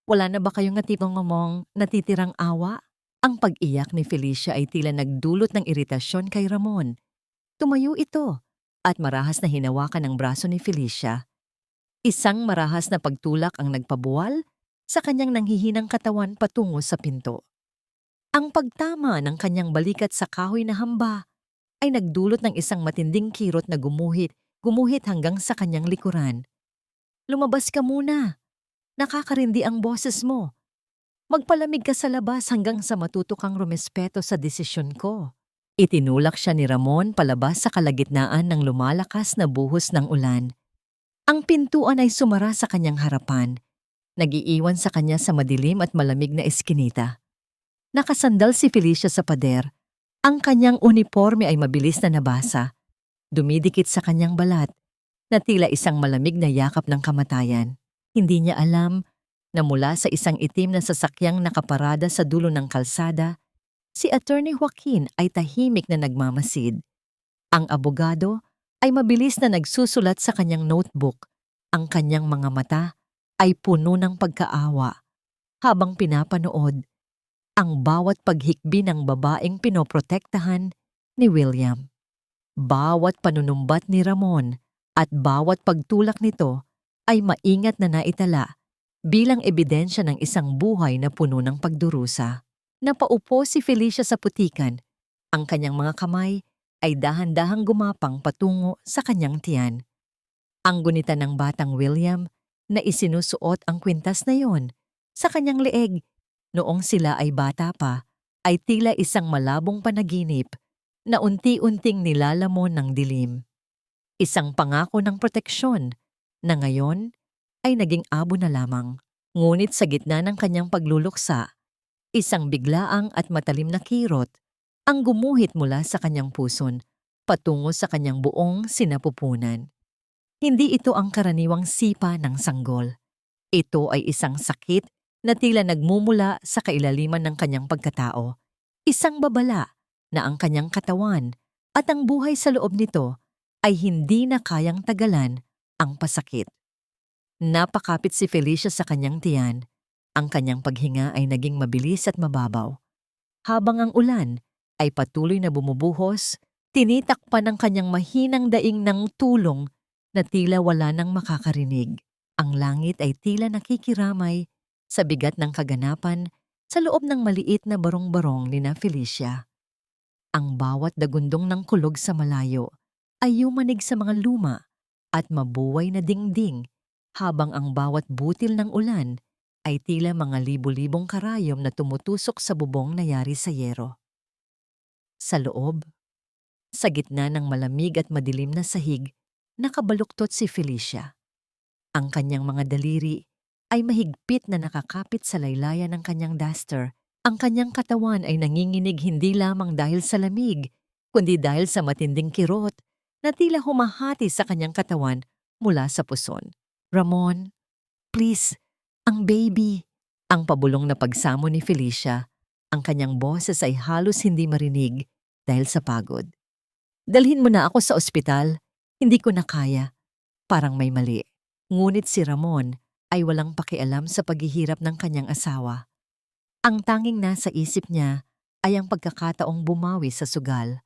Wala na ba kayong natitong natitirang awa? Ang pag-iyak ni Felicia ay tila nagdulot ng iritasyon kay Ramon. Tumayo ito at marahas na hinawakan ang braso ni Felicia. Isang marahas na pagtulak ang nagpabuwal sa kanyang nanghihinang katawan patungo sa pinto. Ang pagtama ng kanyang balikat sa kahoy na hamba ay nagdulot ng isang matinding kirot na gumuhit hanggang sa kanyang likuran. Lumabas ka muna. Nakakarindi ang boses mo. Magpalamig ka sa labas hanggang sa matuto kang rumespeto sa desisyon ko. Itinulak siya ni Ramon palabas sa kalagitnaan ng lumalakas na buhos ng ulan. Ang pintuan ay sumara sa kanyang harapan, nag-iiwan sa kanya sa madilim at malamig na eskinita. Nakasandal si Felicia sa pader. Ang kanyang uniforme ay mabilis na nabasa. Dumidikit sa kanyang balat, na tila isang malamig na yakap ng kamatayan. Hindi niya alam na mula sa isang itim na sasakyang nakaparada sa dulo ng kalsada, si Attorney Joaquin ay tahimik na nagmamasid. Ang abogado ay mabilis na nagsusulat sa kanyang notebook. Ang kanyang mga mata ay puno ng pagkaawa habang pinapanood ang bawat paghikbi ng babaeng pinoprotektahan ni William. Bawat panunumbat ni Ramon at bawat pagtulak nito ay maingat na naitala bilang ebidensya ng isang buhay na puno ng pagdurusa. Napaupo si Felicia sa putikan. Ang kanyang mga kamay ay dahan-dahang gumapang patungo sa kanyang tiyan. Ang gunita ng batang William na isinusuot ang kwintas na yon sa kanyang leeg noong sila ay bata pa ay tila isang malabong panaginip na unti-unting nilalamon ng dilim. Isang pangako ng proteksyon na ngayon ay naging abo na lamang. Ngunit sa gitna ng kanyang pagluluksa, isang biglaang at matalim na kirot ang gumuhit mula sa kanyang puson patungo sa kanyang buong sinapupunan. Hindi ito ang karaniwang sipa ng sanggol. Ito ay isang sakit na tila nagmumula sa kailaliman ng kanyang pagkatao. Isang babala na ang kanyang katawan at ang buhay sa loob nito ay hindi na kayang tagalan ang pasakit. Napakapit si Felicia sa kanyang tiyan. Ang kanyang paghinga ay naging mabilis at mababaw. Habang ang ulan ay patuloy na bumubuhos, tinitakpan ng kanyang mahinang daing ng tulong na tila wala nang makakarinig. Ang langit ay tila nakikiramay sa bigat ng kaganapan sa loob ng maliit na barong-barong ni na Felicia. Ang bawat dagundong ng kulog sa malayo ay yumanig sa mga luma at mabuway na dingding, habang ang bawat butil ng ulan ay tila mga libu-libong karayom na tumutusok sa bubong na yari sa yero. Sa loob, sa gitna ng malamig at madilim na sahig, nakabaluktot si Felicia. Ang kanyang mga daliri ay mahigpit na nakakapit sa laylayan ng kanyang duster. Ang kanyang katawan ay nanginginig hindi lamang dahil sa lamig, kundi dahil sa matinding kirot na tila humahati sa kanyang katawan mula sa puson. Ramon, please, ang baby. Ang pabulong na pagsamo ni Felicia, ang kanyang boses ay halos hindi marinig dahil sa pagod. Dalhin mo na ako sa ospital, hindi ko na kaya. Parang may mali. Ngunit si Ramon ay walang pakialam sa paghihirap ng kanyang asawa. Ang tanging nasa isip niya ay ang pagkakataong bumawi sa sugal.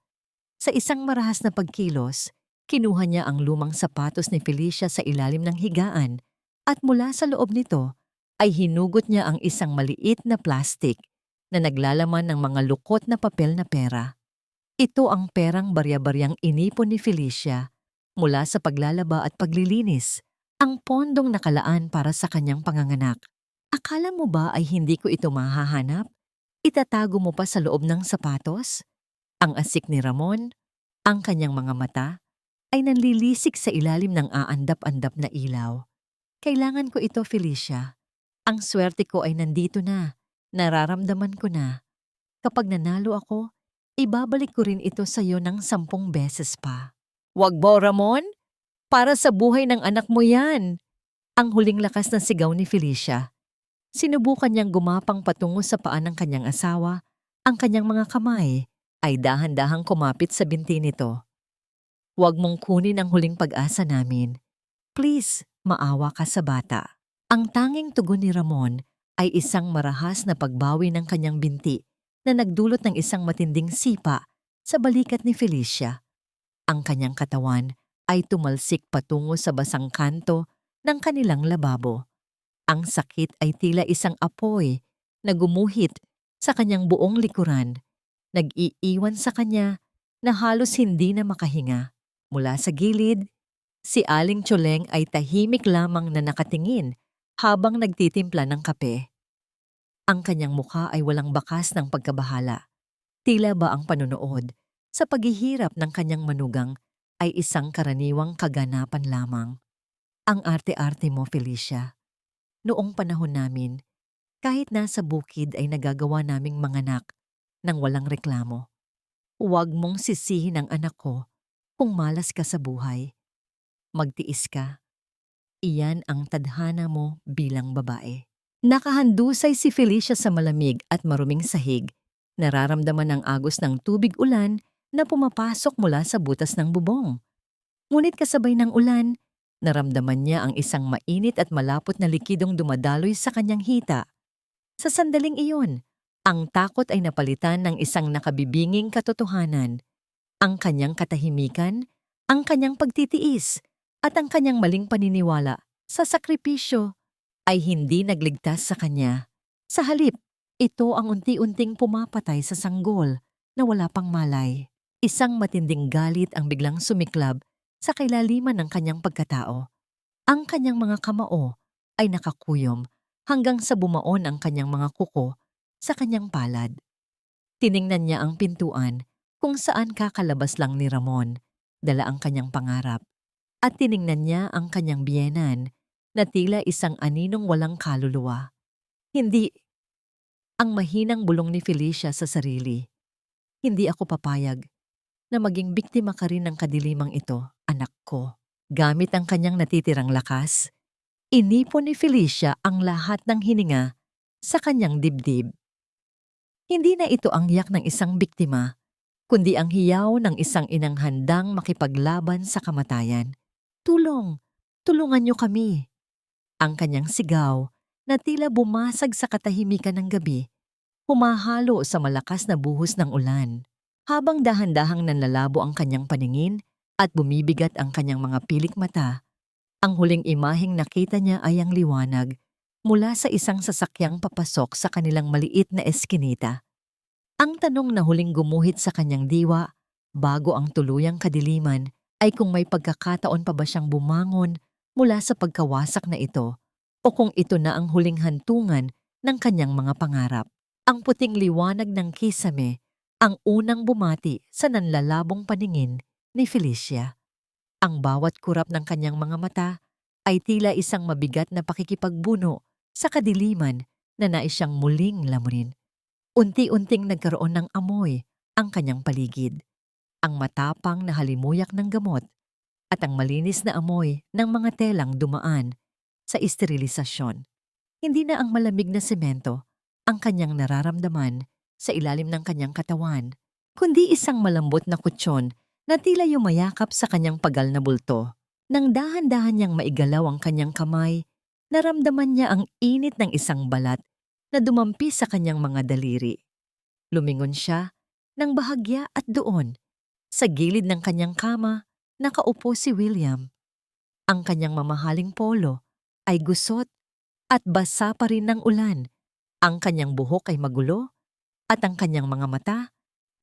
Sa isang marahas na pagkilos, kinuha niya ang lumang sapatos ni Felicia sa ilalim ng higaan at mula sa loob nito ay hinugot niya ang isang maliit na plastik na naglalaman ng mga lukot na papel na pera. Ito ang perang barya-baryang inipon ni Felicia mula sa paglalaba at paglilinis, ang pondong nakalaan para sa kanyang panganganak. Akala mo ba ay hindi ko ito mahahanap? Itatago mo pa sa loob ng sapatos? Ang asik ni Ramon, ang kanyang mga mata, ay nanlilisik sa ilalim ng aandap-andap na ilaw. Kailangan ko ito, Felicia. Ang swerte ko ay nandito na. Nararamdaman ko na. Kapag nanalo ako, ibabalik ko rin ito sa iyo ng 10 beses pa. Wag mo, Ramon! Para sa buhay ng anak mo yan! Ang huling lakas na sigaw ni Felicia. Sinubukan niyang gumapang patungo sa paa ng kanyang asawa. Ang kanyang mga kamay ay dahan-dahang kumapit sa binti nito. Huwag mong kunin ang huling pag-asa namin. Please, maawa ka sa bata. Ang tanging tugon ni Ramon ay isang marahas na pagbawi ng kanyang binti na nagdulot ng isang matinding sipa sa balikat ni Felicia. Ang kanyang katawan ay tumalsik patungo sa basang kanto ng kanilang lababo. Ang sakit ay tila isang apoy na gumuhit sa kanyang buong likuran, nag-iiwan sa kanya na halos hindi na makahinga. Mula sa gilid, si Aling Tsoleng ay tahimik lamang na nakatingin habang nagtitimpla ng kape. Ang kanyang mukha ay walang bakas ng pagkabahala. Tila ba ang panonood sa paghihirap ng kanyang manugang ay isang karaniwang kaganapan lamang. Ang arte-arte mo, Felicia. Noong panahon namin, kahit nasa bukid ay nagagawa naming manganak nang walang reklamo. Huwag mong sisihin ang anak ko kung malas ka sa buhay. Magtiis ka. Iyan ang tadhana mo bilang babae. Nakahandusay si Felicia sa malamig at maruming sahig. Nararamdaman ang agos ng tubig ulan na pumapasok mula sa butas ng bubong. Ngunit kasabay ng ulan, naramdaman niya ang isang mainit at malapot na likidong dumadaloy sa kanyang hita. Sa sandaling iyon, ang takot ay napalitan ng isang nakabibinging katotohanan. Ang kanyang katahimikan, ang kanyang pagtitiis, at ang kanyang maling paniniwala sa sakripisyo ay hindi nagligtas sa kanya. Sa halip, ito ang unti-unting pumapatay sa sanggol na wala pang malay. Isang matinding galit ang biglang sumiklab sa kailaliman ng kanyang pagkatao. Ang kanyang mga kamao ay nakakuyom hanggang sa bumaon ang kanyang mga kuko sa kanyang palad. Tiningnan niya ang pintuan kung saan kakalabas lang ni Ramon, dala ang kanyang pangarap. At tiningnan niya ang kanyang biyenan na tila isang aninong walang kaluluwa. Hindi. Ang mahinang bulong ni Felicia sa sarili. Hindi ako papayag na maging biktima ka rin ng kadilimang ito, anak ko. Gamit ang kanyang natitirang lakas, inipon ni Felicia ang lahat ng hininga sa kanyang dibdib. Hindi na ito ang yak ng isang biktima, kundi ang hiyaw ng isang inang handang makipaglaban sa kamatayan. Tulong! Tulungan niyo kami! Ang kanyang sigaw na tila bumasag sa katahimikan ng gabi, humahalo sa malakas na buhos ng ulan. Habang dahan-dahang nanlalabo ang kanyang paningin at bumibigat ang kanyang mga pilik mata, ang huling imaheng nakita niya ay ang liwanag mula sa isang sasakyang papasok sa kanilang maliit na eskinita. Ang tanong na huling gumuhit sa kanyang diwa bago ang tuluyang kadiliman ay kung may pagkakataon pa ba siyang bumangon mula sa pagkawasak na ito o kung ito na ang huling hantungan ng kanyang mga pangarap. Ang puting liwanag ng kisame ang unang bumati sa nanlalabong paningin ni Felicia. Ang bawat kurap ng kanyang mga mata ay tila isang mabigat na pakikipagbuno sa kadiliman na nais siyang muling lamunin. Unti-unting nagkaroon ng amoy ang kanyang paligid. Ang matapang na halimuyak ng gamot at ang malinis na amoy ng mga telang dumaan sa esterilisasyon. Hindi na ang malamig na semento ang kanyang nararamdaman sa ilalim ng kanyang katawan, kundi isang malambot na kutsyon na tila yumayakap sa kanyang pagal na bulto. Nang dahan-dahan niyang maigalaw ang kanyang kamay, naramdaman niya ang init ng isang balat na dumampi sa kanyang mga daliri. Lumingon siya ng bahagya at doon, sa gilid ng kanyang kama, nakaupo si William. Ang kanyang mamahaling polo ay gusot at basa pa rin ng ulan. Ang kanyang buhok ay magulo at ang kanyang mga mata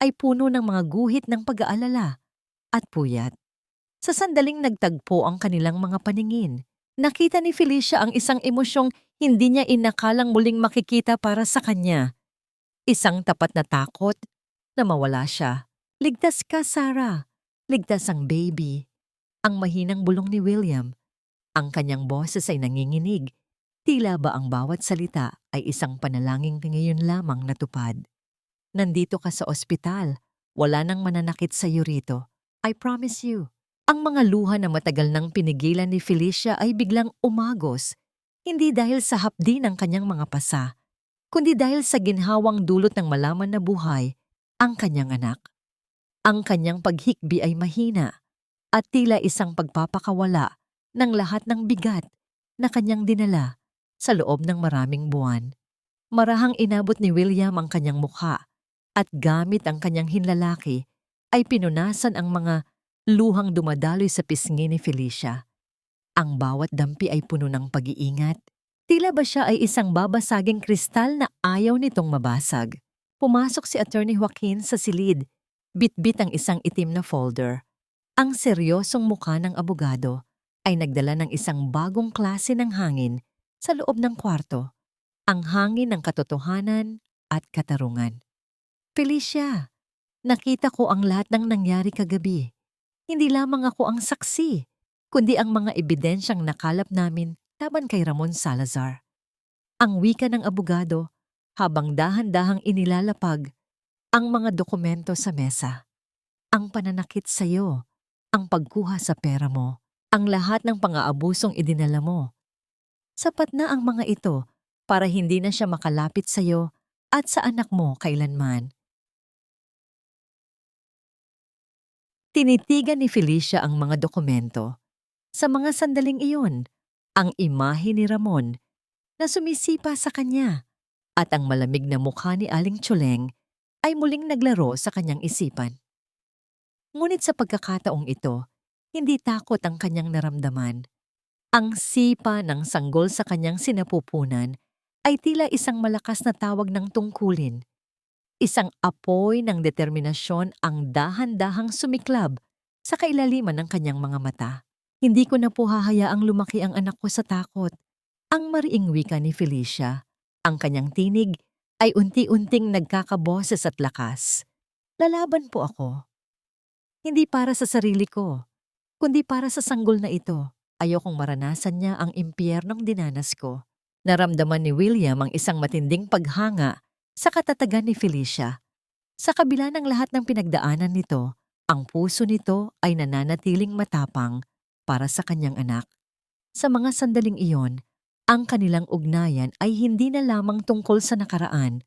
ay puno ng mga guhit ng pag-aalala at puyat. Sa sandaling nagtagpo ang kanilang mga paningin, nakita ni Felicia ang isang emosyong hindi niya inakalang muling makikita para sa kanya. Isang tapat na takot na mawala siya. Ligtas ka, Sarah. Ligtas ang baby. Ang mahinang bulong ni William. Ang kanyang boses ay nanginginig. Tila ba ang bawat salita ay isang panalangin ngayon lamang natupad. Nandito ka sa ospital. Wala nang mananakit sa iyo rito. I promise you. Ang mga luha na matagal nang pinigilan ni Felicia ay biglang umagos. Hindi dahil sa hapdi ng kanyang mga pasa, kundi dahil sa ginhawang dulot ng malaman na buhay ang kanyang anak. Ang kanyang paghikbi ay mahina at tila isang pagpapakawala ng lahat ng bigat na kanyang dinala sa loob ng maraming buwan. Marahang inabot ni William ang kanyang mukha at gamit ang kanyang hinlalaki ay pinunasan ang mga luhang dumadaloy sa pisngi ni Felicia. Ang bawat dampi ay puno ng pag-iingat. Tila ba siya ay isang babasaging kristal na ayaw nitong mabasag. Pumasok si Attorney Joaquin sa silid. Bitbit ang isang itim na folder. Ang seryosong mukha ng abogado ay nagdala ng isang bagong klase ng hangin sa loob ng kwarto. Ang hangin ng katotohanan at katarungan. Felicia, nakita ko ang lahat ng nangyari kagabi. Hindi lamang ako ang saksi, kundi ang mga ebidensyang nakalap namin laban kay Ramon Salazar. Ang wika ng abogado habang dahan-dahang inilalapag ang mga dokumento sa mesa. Ang pananakit sa iyo, ang pagkuha sa pera mo, ang lahat ng pang-aabusong idinala mo. Sapat na ang mga ito para hindi na siya makalapit sa iyo at sa anak mo kailanman. Tinitigan ni Felicia ang mga dokumento. Sa mga sandaling iyon, ang imahe ni Ramon na sumisipa sa kanya at ang malamig na mukha ni Aling Tsuleng ay muling naglaro sa kanyang isipan. Ngunit sa pagkakataong ito, hindi takot ang kanyang naramdaman. Ang sipa ng sanggol sa kanyang sinapupunan ay tila isang malakas na tawag ng tungkulin. Isang apoy ng determinasyon ang dahan-dahang sumiklab sa kailaliman ng kanyang mga mata. Hindi ko na po hahayaang lumaki ang anak ko sa takot. Ang mariing wika ni Felicia, ang kanyang tinig ay unti-unting nagkakaboses at lakas. Lalaban po ako. Hindi para sa sarili ko, kundi para sa sanggol na ito. Ayokong maranasan niya ang impyernong dinanas ko. Naramdaman ni William ang isang matinding paghanga sa katatagan ni Felicia. Sa kabila ng lahat ng pinagdaanan nito, ang puso nito ay nananatiling matapang para sa kanyang anak. Sa mga sandaling iyon, ang kanilang ugnayan ay hindi na lamang tungkol sa nakaraan,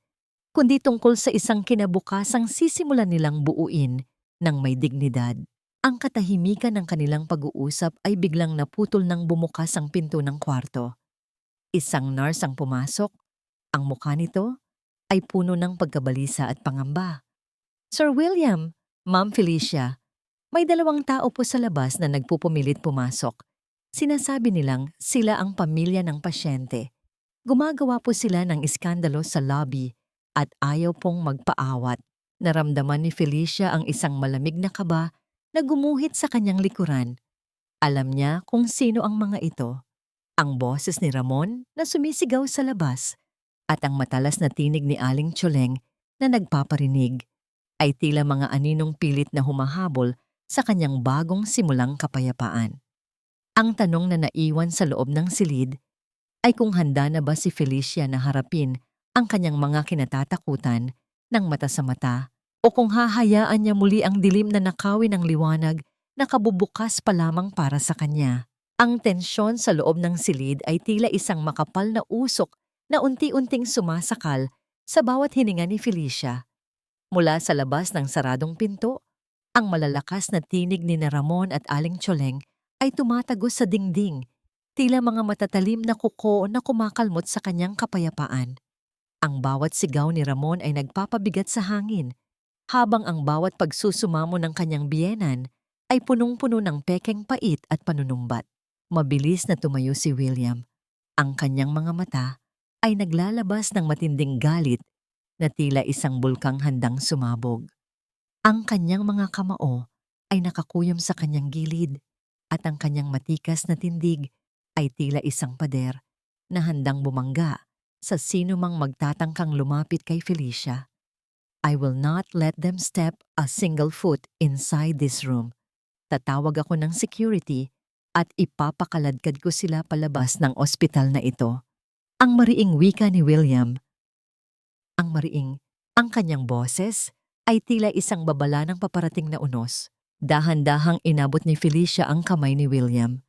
kundi tungkol sa isang kinabukasang sisimulan nilang buuin ng may dignidad. Ang katahimikan ng kanilang pag-uusap ay biglang naputol nang bumukas ang pinto ng kwarto. Isang nurse ang pumasok. Ang mukha nito ay puno ng pagkabalisa at pangamba. Sir William, Ma'am Felicia, may dalawang tao po sa labas na nagpupumilit pumasok. Sinasabi nilang sila ang pamilya ng pasyente. Gumagawa po sila ng iskandalo sa lobby at ayaw pong magpaawat. Naramdaman ni Felicia ang isang malamig na kaba na gumuhit sa kanyang likuran. Alam niya kung sino ang mga ito. Ang boses ni Ramon na sumisigaw sa labas at ang matalas na tinig ni Aling Tsuleng na nagpaparinig ay tila mga aninong pilit na humahabol sa kanyang bagong simulang kapayapaan. Ang tanong na naiwan sa loob ng silid ay kung handa na ba si Felicia na harapin ang kanyang mga kinatatakutan ng mata sa mata o kung hahayaan niya muli ang dilim na nakawin ng liwanag na kabubukas pa lamang para sa kanya. Ang tensyon sa loob ng silid ay tila isang makapal na usok na unti-unting sumasakal sa bawat hininga ni Felicia. Mula sa labas ng saradong pinto, ang malalakas na tinig ni Ramon at Aling Tsuleng ay tumatagos sa dingding, tila mga matatalim na kuko na kumakalmot sa kanyang kapayapaan. Ang bawat sigaw ni Ramon ay nagpapabigat sa hangin, habang ang bawat pagsusumamo ng kanyang biyenan ay punong-puno ng pekeng pait at panunumbat. Mabilis na tumayo si William. Ang kanyang mga mata ay naglalabas ng matinding galit na tila isang bulkang handang sumabog. Ang kanyang mga kamao ay nakakuyom sa kanyang gilid at ang kanyang matikas na tindig ay tila isang pader na handang bumangga sa sino mang magtatangkang lumapit kay Felicia. I will not let them step a single foot inside this room. Tatawag ako ng security at ipapakaladkad ko sila palabas ng ospital na ito. Ang mariing wika ni William. Ang mariing, ang kanyang boses ay tila isang babala ng paparating na unos. Dahan-dahang inabot ni Felicia ang kamay ni William.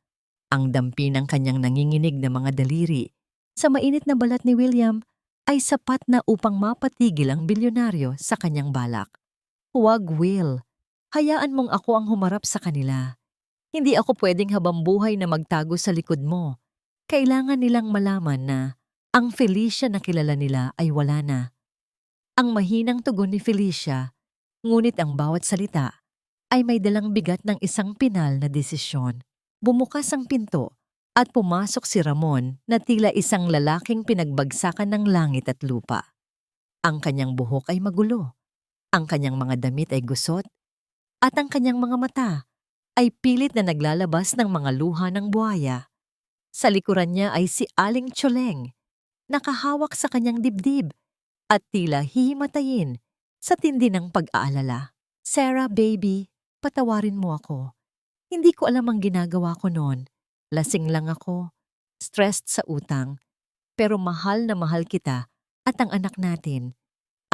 Ang dampi ng kanyang nanginginig na mga daliri sa mainit na balat ni William ay sapat na upang mapatigil ang bilyonaryo sa kanyang balak. Huwag, Will. Hayaan mong ako ang humarap sa kanila. Hindi ako pwedeng habambuhay na magtago sa likod mo. Kailangan nilang malaman na ang Felicia na kilala nila ay wala na. Ang mahinang tugon ni Felicia, ngunit ang bawat salita ay may dalang bigat ng isang pinal na desisyon. Bumukas ang pinto at pumasok si Ramon na tila isang lalaking pinagbagsakan ng langit at lupa. Ang kanyang buhok ay magulo, ang kanyang mga damit ay gusot, at ang kanyang mga mata ay pilit na naglalabas ng mga luha ng buhaya. Sa likuran niya ay si Aling Tsoleng, nakahawak sa kanyang dibdib at tila hihimatayin sa tindi ng pag-aalala. Sarah, baby, patawarin mo ako. Hindi ko alam ang ginagawa ko noon. Lasing lang ako, stressed sa utang, pero mahal na mahal kita at ang anak natin.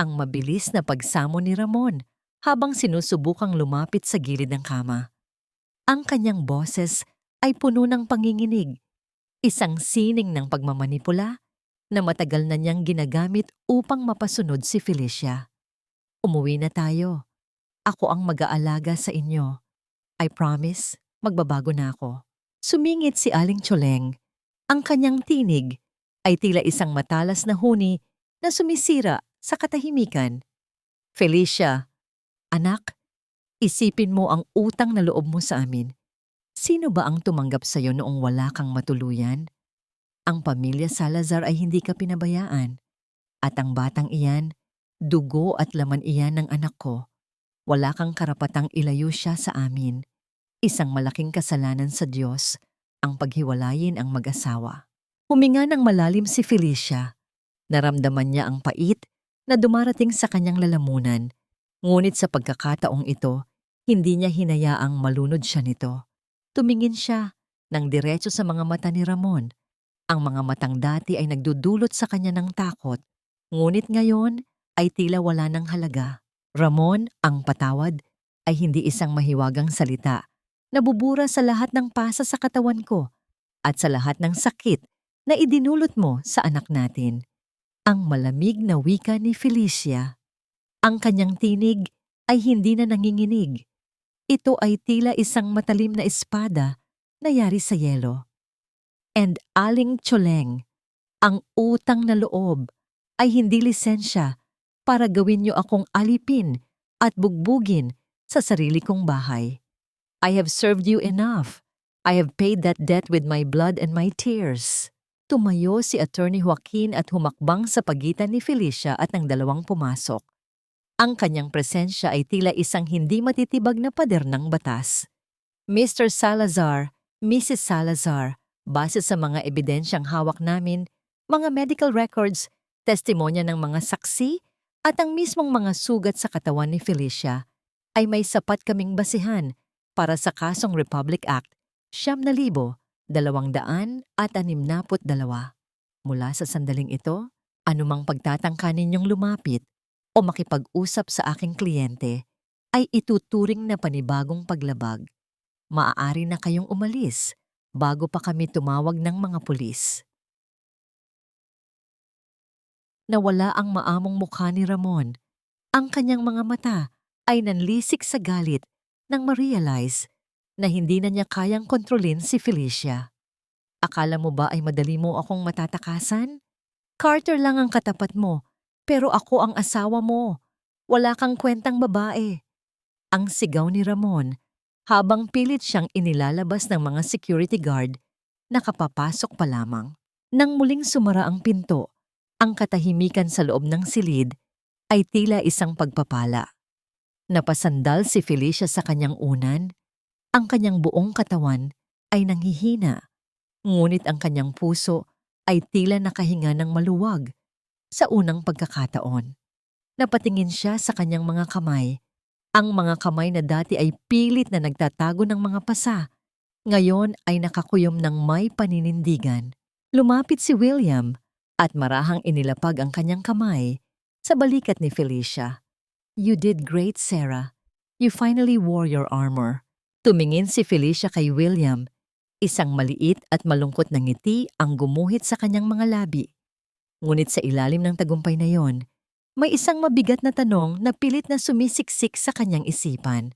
Ang mabilis na pagsamo ni Ramon habang sinusubukang lumapit sa gilid ng kama. Ang kanyang boses ay puno ng panginginig, isang sining ng pagmamanipula na matagal na niyang ginagamit upang mapasunod si Felicia. Umuwi na tayo. Ako ang mag-aalaga sa inyo. I promise, magbabago na ako. Sumingit si Aling Tsoleng. Ang kanyang tinig ay tila isang matalas na huni na sumisira sa katahimikan. Felicia, anak, isipin mo ang utang na loob mo sa amin. Sino ba ang tumanggap sa'yo noong wala kang matuluyan? Ang pamilya Salazar ay hindi ka pinabayaan. At ang batang iyan, dugo at laman iyan ng anak ko. Wala kang karapatang ilayo siya sa amin. Isang malaking kasalanan sa Diyos ang paghiwalayin ang mag-asawa. Huminga ng malalim si Felicia. Naramdaman niya ang pait na dumarating sa kanyang lalamunan. Ngunit sa pagkakataong ito, hindi niya hinayaang malunod siya nito. Tumingin siya ng diretso sa mga mata ni Ramon. Ang mga matang dati ay nagdudulot sa kanya ng takot. Ngunit ngayon ay tila wala ng halaga. Ramon, ang patawad, ay hindi isang mahiwagang salita. Nabubura sa lahat ng pasa sa katawan ko at sa lahat ng sakit na idinulot mo sa anak natin. Ang malamig na wika ni Felicia. Ang kanyang tinig ay hindi na nanginginig. Ito ay tila isang matalim na espada na yari sa yelo. And Aling Tsoleng, ang utang na loob ay hindi lisensya para gawin niyo akong alipin at bugbugin sa sarili kong bahay. I have served you enough. I have paid that debt with my blood and my tears. Tumayo si Attorney Joaquin at humakbang sa pagitan ni Felicia at ng dalawang pumasok. Ang kanyang presensya ay tila isang hindi matitibag na pader ng batas. Mr. Salazar, Mrs. Salazar, base sa mga ebidensyang hawak namin, mga medical records, testimonya ng mga saksi, at ang mismong mga sugat sa katawan ni Felicia, ay may sapat kaming basihan para sa kasong Republic Act 9,262. Mula sa sandaling ito, anumang pagtatangka ninyong lumapit o makipag-usap sa aking kliyente ay ituturing na panibagong paglabag. Maaari na kayong umalis bago pa kami tumawag ng mga pulis. Nawala ang maamong mukha ni Ramon. Ang kanyang mga mata ay nanlisik sa galit nang ma-realize na hindi na niya kayang kontrolin si Felicia. Akala mo ba ay madali mo akong matatakasan? Carter lang ang katapat mo, pero ako ang asawa mo. Wala kang kwentang babae. Ang sigaw ni Ramon habang pilit siyang inilalabas ng mga security guard na kapapasok pa lamang. Nang muling sumara ang pinto, ang katahimikan sa loob ng silid ay tila isang pagpapala. Napasandal si Felicia sa kanyang unan, ang kanyang buong katawan ay nanghihina, ngunit ang kanyang puso ay tila nakahinga ng maluwag sa unang pagkakataon. Napatingin siya sa kanyang mga kamay. Ang mga kamay na dati ay pilit na nagtatago ng mga pasa, ngayon ay nakakuyom ng may paninindigan. Lumapit si William at marahang inilapag ang kanyang kamay sa balikat ni Felicia. "You did great, Sarah. You finally wore your armor." Tumingin si Felicia kay William. Isang maliit at malungkot na ngiti ang gumuhit sa kanyang mga labi. Ngunit sa ilalim ng tagumpay na yon, may isang mabigat na tanong na pilit na sumisiksik sa kanyang isipan.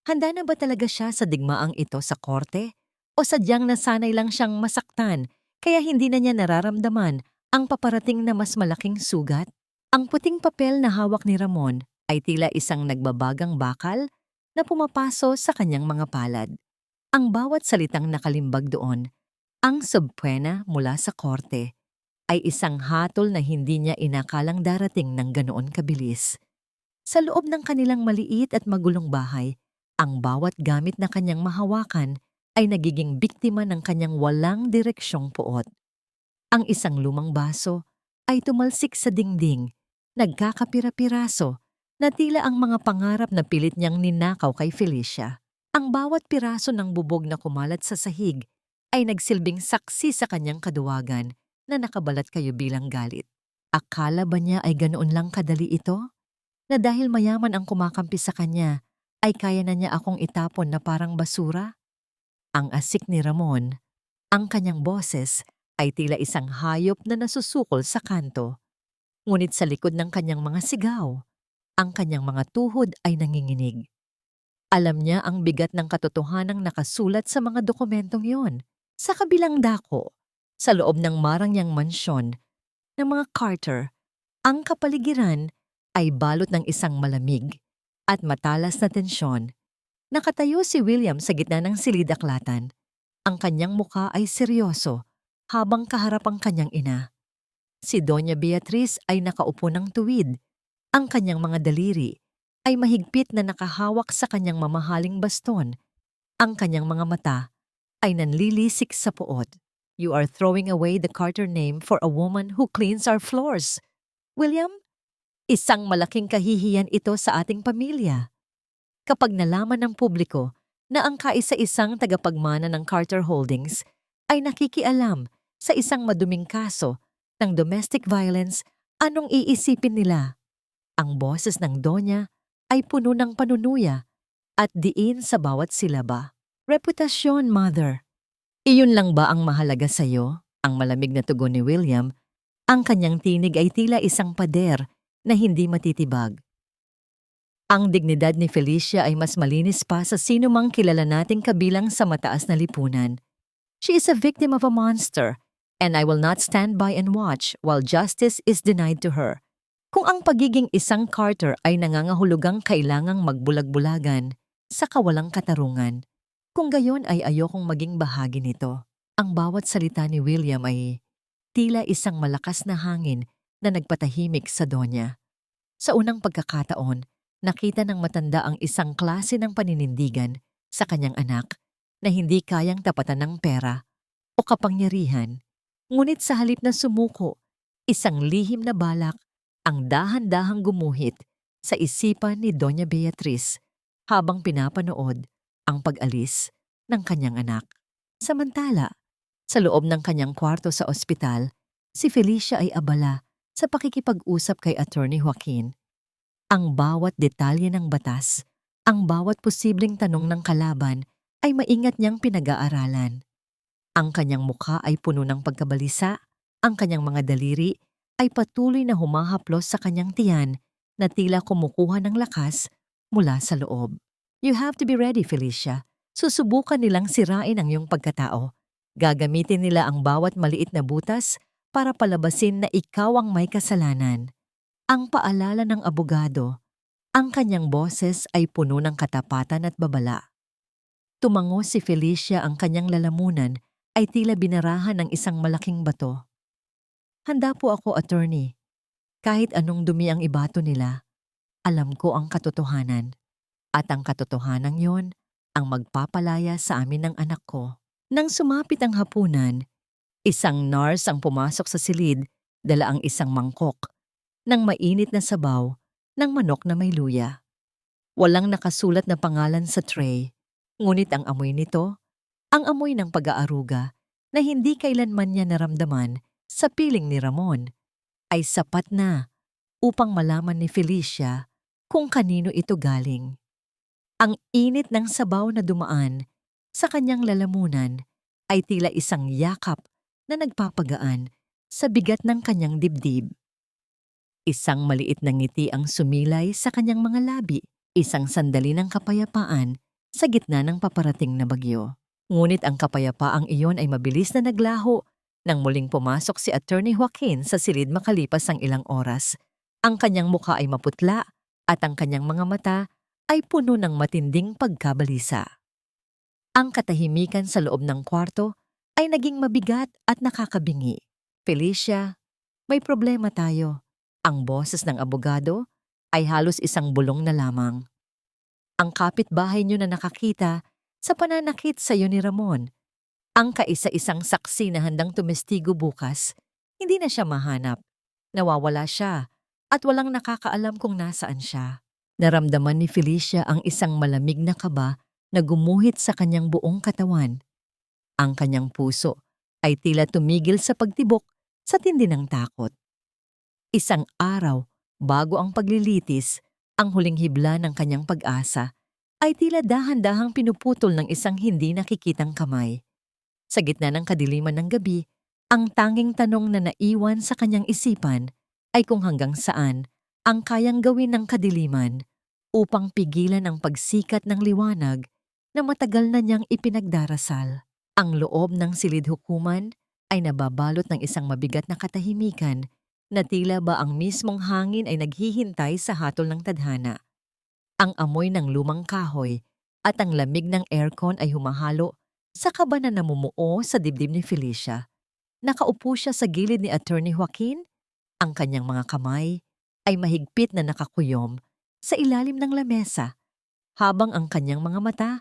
Handa na ba talaga siya sa digmaang ito sa korte? O sadyang nasanay lang siyang masaktan kaya hindi na niya nararamdaman ang paparating na mas malaking sugat? Ang puting papel na hawak ni Ramon ay tila isang nagbabagang bakal na pumapaso sa kanyang mga palad. Ang bawat salitang nakalimbag doon, ang subpoena mula sa korte, ay isang hatol na hindi niya inakalang darating ng ganoon kabilis. Sa loob ng kanilang maliit at magulong bahay, ang bawat gamit na kanyang mahawakan ay nagiging biktima ng kanyang walang direksyong puot. Ang isang lumang baso ay tumalsik sa dingding, nagkakapira-piraso, na tila ang mga pangarap na pilit niyang ninakaw kay Felicia. Ang bawat piraso ng bubog na kumalat sa sahig ay nagsilbing saksi sa kanyang kaduwagan na nakabalat kayo bilang galit. Akala ba niya ay ganoon lang kadali ito? Na dahil mayaman ang kumakampi sa kanya, ay kaya na niya akong itapon na parang basura? Ang asik ni Ramon, ang kanyang boses, ay tila isang hayop na nasusukol sa kanto. Ngunit sa likod ng kanyang mga sigaw, ang kanyang mga tuhod ay nanginginig. Alam niya ang bigat ng katotohanang nakasulat sa mga dokumentong yon. Sa kabilang dako, sa loob ng marangyang mansyon ng mga Carter, ang kapaligiran ay balot ng isang malamig at matalas na tensyon. Nakatayo si William sa gitna ng silid-aklatan. Ang kanyang muka ay seryoso habang kaharap ang kanyang ina. Si Doña Beatriz ay nakaupo ng tuwid. Ang kanyang mga daliri ay mahigpit na nakahawak sa kanyang mamahaling baston. Ang kanyang mga mata ay nanlilisik sa puot. "You are throwing away the Carter name for a woman who cleans our floors. William, isang malaking kahihiyan ito sa ating pamilya." Kapag nalaman ng publiko na ang kaisa-isang tagapagmana ng Carter Holdings ay nakikialam sa isang maduming kaso ng domestic violence, anong iisipin nila? Ang boses ng Donya ay puno ng panunuya at diin sa bawat silaba. "Reputasyon, Mother. Iyon lang ba ang mahalaga sa iyo?" Ang malamig na tugon ni William, ang kanyang tinig ay tila isang pader na hindi matitibag. Ang dignidad ni Felicia ay mas malinis pa sa sino mang kilala nating kabilang sa mataas na lipunan. She is a victim of a monster, and I will not stand by and watch while justice is denied to her. Kung ang pagiging isang Carter ay nangangahulugang kailangang magbulag-bulagan sa kawalang katarungan, kung gayon ay ayokong maging bahagi nito. Ang bawat salita ni William ay tila isang malakas na hangin na nagpatahimik sa Donya. Sa unang pagkakataon, nakita ng matanda ang isang klase ng paninindigan sa kanyang anak na hindi kayang tapatan ng pera o kapangyarihan. Ngunit sa halip na sumuko, isang lihim na balak ang dahan-dahang gumuhit sa isipan ni Doña Beatriz habang pinapanood ang pag-alis ng kanyang anak. Samantala, sa loob ng kanyang kwarto sa ospital, si Felicia ay abala sa pakikipag-usap kay Attorney Joaquin. Ang bawat detalye ng batas, ang bawat posibleng tanong ng kalaban ay maingat niyang pinag-aaralan. Ang kanyang mukha ay puno ng pagkabalisa, ang kanyang mga daliri ay patuloy na humahaplos sa kanyang tiyan na tila kumukuha ng lakas mula sa loob. "You have to be ready, Felicia. Susubukan nilang sirain ang iyong pagkatao. Gagamitin nila ang bawat maliit na butas para palabasin na ikaw ang may kasalanan." Ang paalala ng abogado, ang kanyang boses ay puno ng katapatan at babala. Tumango si Felicia, ang kanyang lalamunan ay tila binarahan ng isang malaking bato. "Handa po ako, attorney. Kahit anong dumi ang ibato nila, alam ko ang katotohanan." At ang katotohanan yon ang magpapalaya sa amin ng anak ko. Nang sumapit ang hapunan, isang nurse ang pumasok sa silid, dala ang isang mangkok ng mainit na sabaw ng manok na may luya. Walang nakasulat na pangalan sa tray, ngunit ang amoy nito, ang amoy ng pag-aaruga na hindi kailanman niya naramdaman sa piling ni Ramon, ay sapat na upang malaman ni Felicia kung kanino ito galing. Ang init ng sabaw na dumaan sa kanyang lalamunan ay tila isang yakap na nagpapagaan sa bigat ng kanyang dibdib. Isang maliit na ngiti ang sumilay sa kanyang mga labi, isang sandali ng kapayapaan sa gitna ng paparating na bagyo. Ngunit ang kapayapaang iyon ay mabilis na naglaho nang muling pumasok si Attorney Joaquin sa silid makalipas ang ilang oras. Ang kanyang mukha ay maputla at ang kanyang mga mata ay puno ng matinding pagkabalisa. Ang katahimikan sa loob ng kwarto ay naging mabigat at nakakabingi. Felicia, may problema tayo. Ang boses ng abogado ay halos isang bulong na lamang. Ang kapitbahay niyo na nakakita sa pananakit sa iyo ni Ramon, ang kaisa-isang saksi na handang tumestigo bukas, hindi na siya mahanap. Nawawala siya at walang nakakaalam kung nasaan siya. Naramdaman ni Felicia ang isang malamig na kaba na gumuhit sa kanyang buong katawan. Ang kanyang puso ay tila tumigil sa pagtibok sa tindi ng takot. Isang araw, bago ang paglilitis, ang huling hibla ng kanyang pag-asa ay tila dahan-dahang pinuputol ng isang hindi nakikitang kamay. Sa gitna ng kadiliman ng gabi, ang tanging tanong na naiwan sa kanyang isipan ay kung hanggang saan ang kayang gawin ng kadiliman upang pigilan ang pagsikat ng liwanag na matagal na niyang ipinagdarasal. Ang loob ng silid hukuman ay nababalot ng isang mabigat na katahimikan na tila ba ang mismong hangin ay naghihintay sa hatol ng tadhana. Ang amoy ng lumang kahoy at ang lamig ng aircon ay humahalo sa kaba na namumuo sa dibdib ni Felicia. Nakaupo siya sa gilid ni Attorney Joaquin. Ang kanyang mga kamay ay mahigpit na nakakuyom sa ilalim ng lamesa, habang ang kanyang mga mata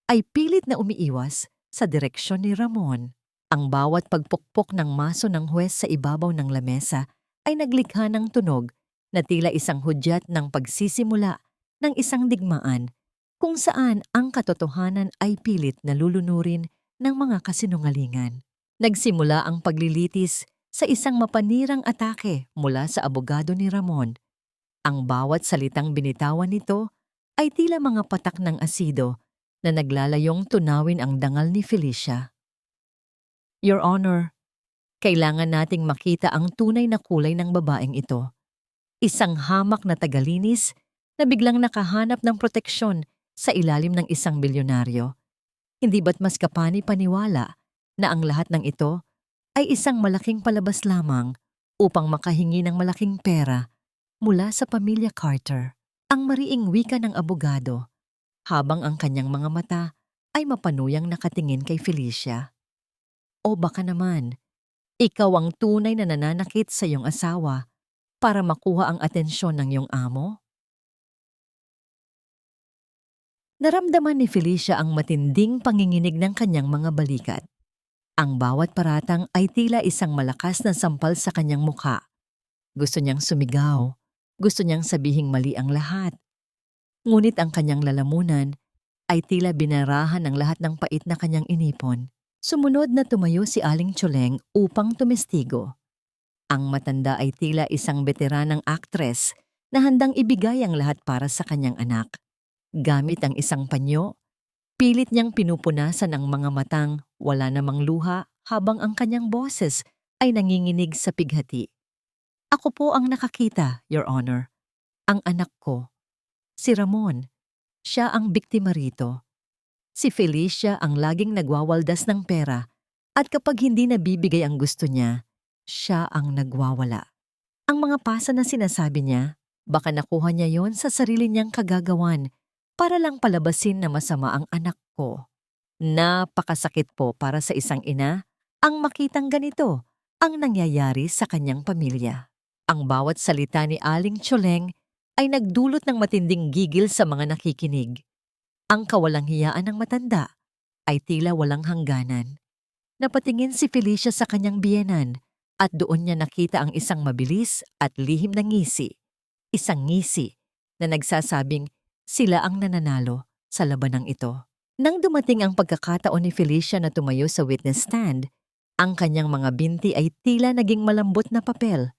ay pilit na umiiwas sa direksyon ni Ramon. Ang bawat pagpukpok ng maso ng huwes sa ibabaw ng lamesa ay naglikha ng tunog na tila isang hudyat ng pagsisimula ng isang digmaan kung saan ang katotohanan ay pilit na lulunurin ng mga kasinungalingan. Nagsimula ang paglilitis sa isang mapanirang atake mula sa abogado ni Ramon. Ang bawat salitang binitawan nito ay tila mga patak ng asido na naglalayong tunawin ang dangal ni Felicia. Your Honor, kailangan nating makita ang tunay na kulay ng babaeng ito. Isang hamak na tagalinis na biglang nakahanap ng proteksyon sa ilalim ng isang bilyonaryo. Hindi ba't mas kapani-paniwala na ang lahat ng ito ay isang malaking palabas lamang upang makahingi ng malaking pera mula sa pamilya Carter? Ang mariing wika ng abogado, habang ang kanyang mga mata ay mapanuyang nakatingin kay Felicia. O baka naman, ikaw ang tunay na nananakit sa iyong asawa para makuha ang atensyon ng iyong amo? Naramdaman ni Felicia ang matinding panginginig ng kanyang mga balikat. Ang bawat paratang ay tila isang malakas na sampal sa kanyang mukha. Gusto niyang sumigaw, gusto niyang sabihing mali ang lahat. Ngunit ang kanyang lalamunan ay tila binarahan ng lahat ng pait na kanyang inipon. Sumunod na tumayo si Aling Choleng upang tumestigo. Ang matanda ay tila isang veteranang aktres na handang ibigay ang lahat para sa kanyang anak. Gamit ang isang panyo, pilit niyang pinupunasan ang mga matang wala namang luha habang ang kanyang boses ay nanginginig sa pighati. Ako po ang nakakita, Your Honor. Ang anak ko. Si Ramon. Siya ang biktima rito. Si Felicia ang laging nagwawaldas ng pera at kapag hindi nabibigay ang gusto niya, siya ang nagwawala. Ang mga pasa na sinasabi niya, baka nakuha niya yon sa sarili niyang kagagawan para lang palabasin na masama ang anak ko. Napakasakit po para sa isang ina ang makitang ganito ang nangyayari sa kanyang pamilya. Ang bawat salita ni Aling Choleng ay nagdulot ng matinding gigil sa mga nakikinig. Ang kawalang hiyaan ng matanda ay tila walang hangganan. Napatingin si Felicia sa kanyang biyenan at doon niya nakita ang isang mabilis at lihim na ngisi. Isang ngisi na nagsasabing sila ang nananalo sa labanang ito. Nang dumating ang pagkakataon ni Felicia na tumayo sa witness stand, ang kanyang mga binti ay tila naging malambot na papel.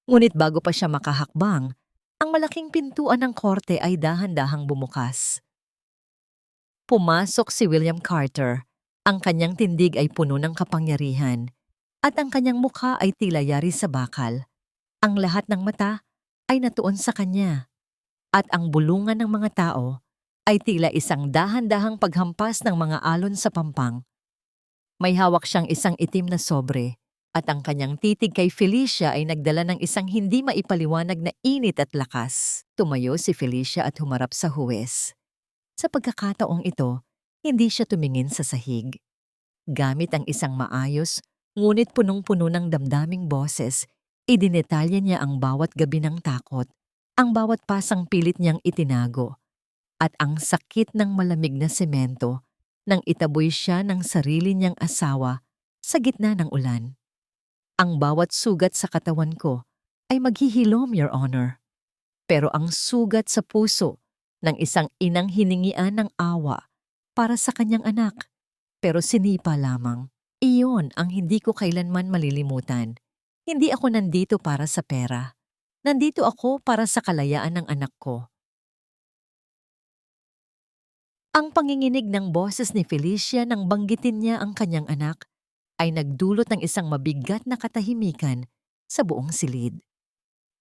Ngunit bago pa siya makahakbang, ang malaking pintuan ng korte ay dahan-dahang bumukas. Pumasok si William Carter. Ang kanyang tindig ay puno ng kapangyarihan at ang kanyang mukha ay tila yari sa bakal. Ang lahat ng mata ay natuon sa kanya at ang bulungan ng mga tao ay tila isang dahan-dahang paghampas ng mga alon sa pampang. May hawak siyang isang itim na sobre at ang kanyang titig kay Felicia ay nagdala ng isang hindi maipaliwanag na init at lakas. Tumayo si Felicia at humarap sa huwes. Sa pagkakataong ito, hindi siya tumingin sa sahig. Gamit ang isang maayos, ngunit punong-puno ng damdaming boses, idinetalya niya ang bawat gabi ng takot, ang bawat pasang pilit niyang itinago, at ang sakit ng malamig na semento nang itaboy siya ng sarili niyang asawa sa gitna ng ulan. Ang bawat sugat sa katawan ko ay maghihilom, Your Honor. Pero ang sugat sa puso ng isang inang hiningian ng awa para sa kanyang anak, pero sinipa lamang. Iyon ang hindi ko kailanman malilimutan. Hindi ako nandito para sa pera. Nandito ako para sa kalayaan ng anak ko. Ang panginginig ng boses ni Felicia nang banggitin niya ang kanyang anak ay nagdulot ng isang mabigat na katahimikan sa buong silid.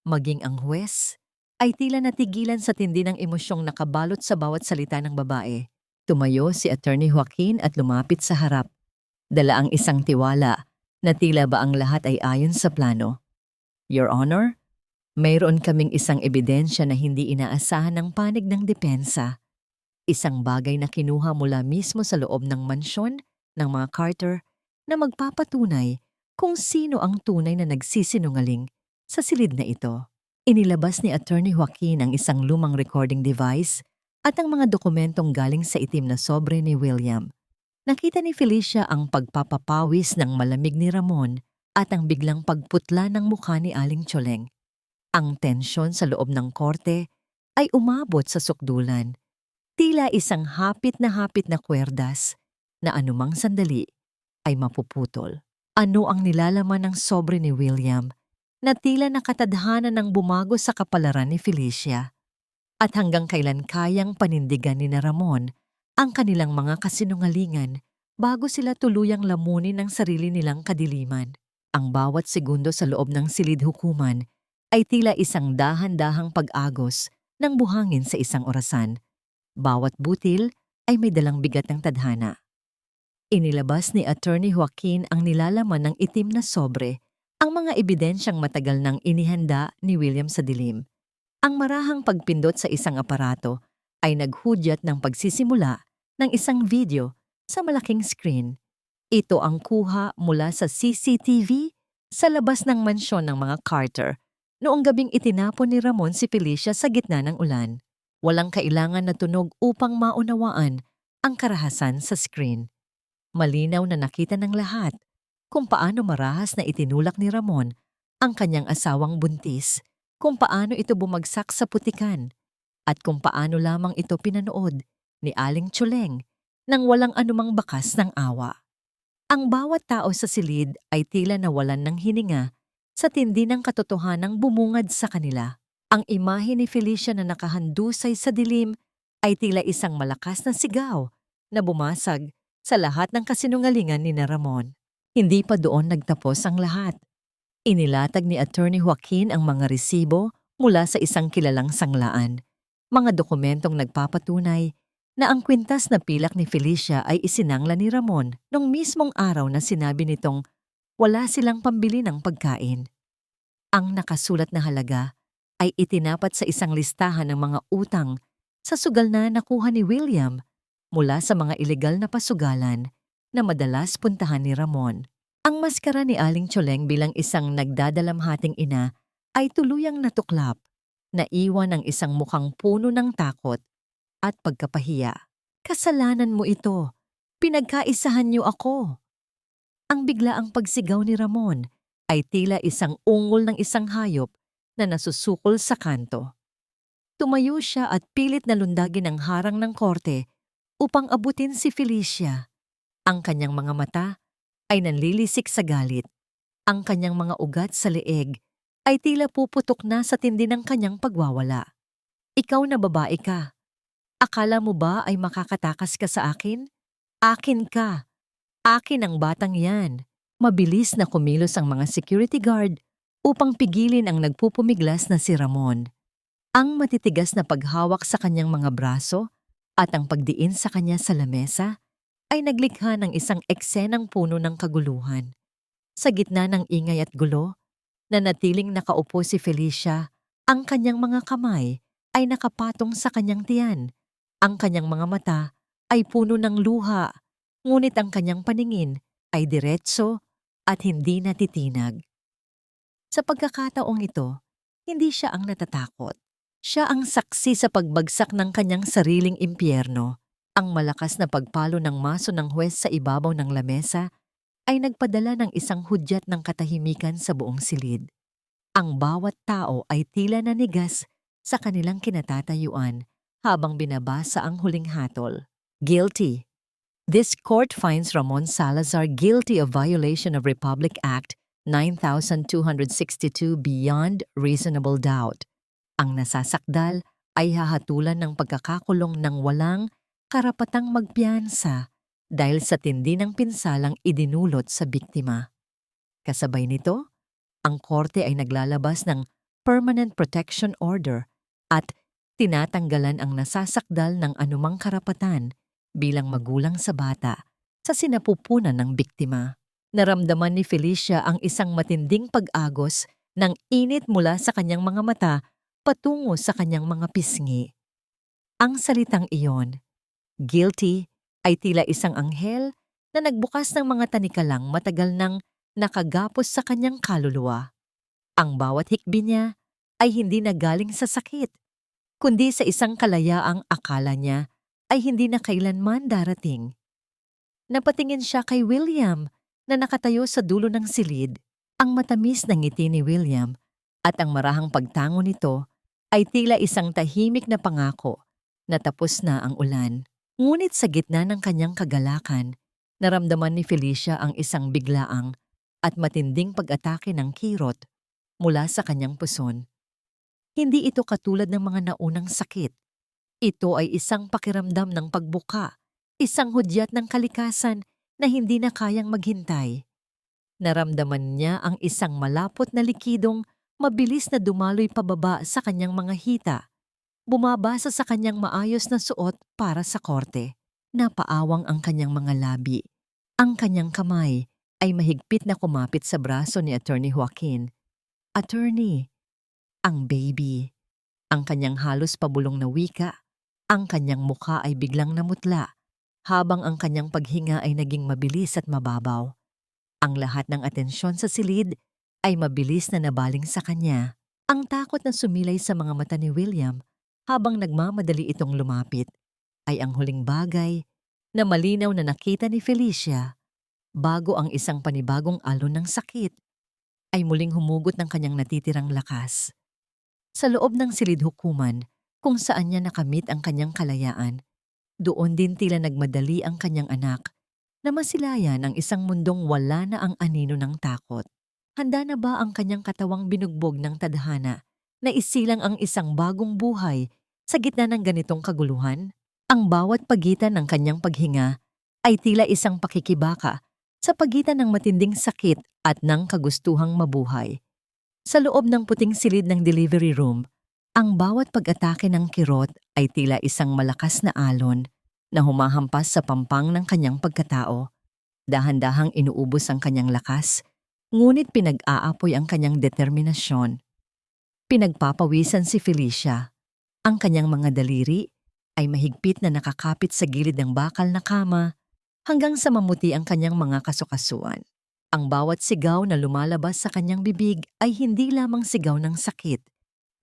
Maging ang huwes ay tila natigilan sa tindi ng emosyong nakabalot sa bawat salita ng babae. Tumayo si Attorney Joaquin at lumapit sa harap. Dala ang isang tiwala na tila ba ang lahat ay ayon sa plano. Your Honor, mayroon kaming isang ebidensya na hindi inaasahan ng panig ng depensa. Isang bagay na kinuha mula mismo sa loob ng mansyon ng mga Carter na magpapatunay kung sino ang tunay na nagsisinungaling sa silid na ito. Inilabas ni Attorney Joaquin ang isang lumang recording device at ang mga dokumentong galing sa itim na sobre ni William. Nakita ni Felicia ang pagpapapawis ng malamig ni Ramon at ang biglang pagputla ng mukha ni Aling Tsoleng. Ang tensyon sa loob ng korte ay umabot sa sukdulan. Tila isang hapit na kwerdas na anumang sandali ay mapuputol. Ano ang nilalaman ng sobre ni William na tila nakatadhana ng bumago sa kapalaran ni Felicia? At hanggang kailan kayang panindigan ni Ramon ang kanilang mga kasinungalingan bago sila tuluyang lamunin ng sarili nilang kadiliman? Ang bawat segundo sa loob ng silid hukuman ay tila isang dahan-dahang pag-agos ng buhangin sa isang orasan. Bawat butil ay may dalang bigat ng tadhana. Inilabas ni Attorney Joaquin ang nilalaman ng itim na sobre, ang mga ebidensyang matagal nang inihanda ni William sa dilim. Ang marahang pagpindot sa isang aparato ay naghudyat ng pagsisimula ng isang video sa malaking screen. Ito ang kuha mula sa CCTV sa labas ng mansyon ng mga Carter noong gabing itinapon ni Ramon si Felicia sa gitna ng ulan. Walang kailangan na tunog upang maunawaan ang karahasan sa screen. Malinaw na nakita ng lahat kung paano marahas na itinulak ni Ramon ang kanyang asawang buntis, kung paano ito bumagsak sa putikan, at kung paano lamang ito pinanood ni Aling Tsoleng nang walang anumang bakas ng awa. Ang bawat tao sa silid ay tila nawalan ng hininga sa tindi ng katotohanang bumungad sa kanila. Ang imahe ni Felicia na nakahandusay sa dilim ay tila isang malakas na sigaw na bumasag sa lahat ng kasinungalingan ni Ramon. Hindi pa doon nagtapos ang lahat. Inilatag ni Attorney Joaquin ang mga resibo mula sa isang kilalang sanglaan, mga dokumentong nagpapatunay na ang kwintas na pilak ni Felicia ay isinangla ni Ramon noong mismong araw na sinabi nitong wala silang pambili ng pagkain. Ang nakasulat na halaga ay itinapat sa isang listahan ng mga utang sa sugal na nakuha ni William mula sa mga ilegal na pasugalan na madalas puntahan ni Ramon. Ang maskara ni Aling Tsoleng bilang isang nagdadalamhating ina ay tuluyang natuklap Naiwan ang isang mukhang puno ng takot at pagkapahiya. Kasalanan mo ito. Pinagkaisahan niyo ako. Ang biglaang pagsigaw ni Ramon ay tila isang ungol ng isang hayop na nasusukol sa kanto. Tumayo siya at pilit na lundagin ang harang ng korte upang abutin si Felicia. Ang kanyang mga mata ay nanlilisik sa galit. Ang kanyang mga ugat sa leeg ay tila puputok na sa tindi ng kanyang pagwawala. Ikaw na babae ka. Akala mo ba ay makakatakas ka sa akin? Akin ka. Akin ang batang yan. Mabilis na kumilos ang mga security guard upang pigilin ang nagpupumiglas na si Ramon. Ang matitigas na paghawak sa kanyang mga braso at ang pagdiin sa kanya sa lamesa ay naglikha ng isang eksenang puno ng kaguluhan. Sa gitna ng ingay at gulo, nanatiling nakaupo si Felicia, ang kanyang mga kamay ay nakapatong sa kanyang tiyan. Ang kanyang mga mata ay puno ng luha, ngunit ang kanyang paningin ay diretso at hindi natitinag. Sa pagkakataong ito, hindi siya ang natatakot. Siya ang saksi sa pagbagsak ng kanyang sariling impyerno. Ang malakas na pagpalo ng maso ng huwes sa ibabaw ng lamesa ay nagpadala ng isang hudyat ng katahimikan sa buong silid. Ang bawat tao ay tila nanigas sa kanilang kinatatayuan habang binabasa ang huling hatol. Guilty. This court finds Ramon Salazar guilty of violation of Republic Act 9262 beyond reasonable doubt. Ang nasasakdal ay hahatulan ng pagkakakulong ng walang karapatang magpiyansa dahil sa tindi ng pinsalang idinulot sa biktima. Kasabay nito, ang korte ay naglalabas ng Permanent Protection Order at tinatanggalan ang nasasakdal ng anumang karapatan bilang magulang sa bata sa sinapupunan ng biktima. Naramdaman ni Felicia ang isang matinding pag-agos ng init mula sa kanyang mga mata patungo sa kanyang mga pisngi. Ang salitang iyon, guilty, ay tila isang anghel na nagbukas ng mga tanikalang matagal nang nakagapos sa kanyang kaluluwa. Ang bawat hikbi niya ay hindi nagaling sa sakit, kundi sa isang kalayaang akala niya ay hindi na kailanman darating. Napatingin siya kay William na nakatayo sa dulo ng silid. Ang matamis na ngiti ni William at ang marahang pagtango nito ay tila isang tahimik na pangako na tapos na ang ulan. Ngunit sa gitna ng kanyang kagalakan, naramdaman ni Felicia ang isang biglaang at matinding pag-atake ng kirot mula sa kanyang puson. Hindi ito katulad ng mga naunang sakit. Ito ay isang pakiramdam ng pagbuka, isang hudyat ng kalikasan na hindi na kayang maghintay. Naramdaman niya ang isang malapot na likidong mabilis na dumaloy pababa sa kanyang mga hita, bumabasa sa kanyang maayos na suot para sa korte. Napaawang ang kanyang mga labi. Ang kanyang kamay ay mahigpit na kumapit sa braso ni Attorney Joaquin. Attorney, ang baby. Ang kanyang halos pabulong na wika, ang kanyang mukha ay biglang namutla, habang ang kanyang paghinga ay naging mabilis at mababaw. Ang lahat ng atensyon sa silid ay mabilis na nabaling sa kanya. Ang takot na sumilay sa mga mata ni William habang nagmamadali itong lumapit ay ang huling bagay na malinaw na nakita ni Felicia bago ang isang panibagong alon ng sakit ay muling humugot ng kanyang natitirang lakas. Sa loob ng silid hukuman kung saan niya nakamit ang kanyang kalayaan, doon din tila nagmadali ang kanyang anak na masilayan ang isang mundong wala na ang anino ng takot. Handa na ba ang kanyang katawang binugbog ng tadhana na isilang ang isang bagong buhay sa gitna ng ganitong kaguluhan? Ang bawat pagitan ng kanyang paghinga ay tila isang pakikibaka sa pagitan ng matinding sakit at ng kagustuhang mabuhay. Sa loob ng puting silid ng delivery room, ang bawat pag-atake ng kirot ay tila isang malakas na alon na humahampas sa pampang ng kanyang pagkatao. Dahan-dahang inuubos ang kanyang lakas, ngunit pinag-aapoy ang kanyang determinasyon. Pinagpapawisan si Felicia. Ang kanyang mga daliri ay mahigpit na nakakapit sa gilid ng bakal na kama hanggang sa mamuti ang kanyang mga kasukasuan. Ang bawat sigaw na lumalabas sa kanyang bibig ay hindi lamang sigaw ng sakit,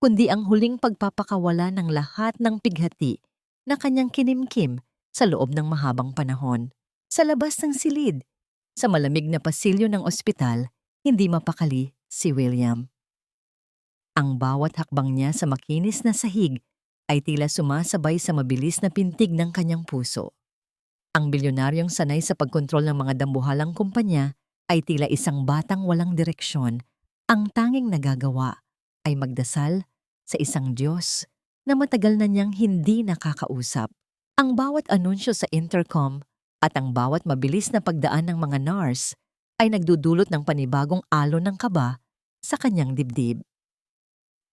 kundi ang huling pagpapakawala ng lahat ng pighati na kanyang kinimkim sa loob ng mahabang panahon. Sa labas ng silid, sa malamig na pasilyo ng ospital, hindi mapakali si William. Ang bawat hakbang niya sa makinis na sahig ay tila sumasabay sa mabilis na pintig ng kanyang puso. Ang bilyonaryong sanay sa pagkontrol ng mga dambuhalang kumpanya ay tila isang batang walang direksyon. Ang tanging nagagawa ay magdasal sa isang Diyos na matagal na niyang hindi nakakausap. Ang bawat anunsyo sa intercom at ang bawat mabilis na pagdaan ng mga nurse ay nagdudulot ng panibagong alon ng kaba sa kanyang dibdib.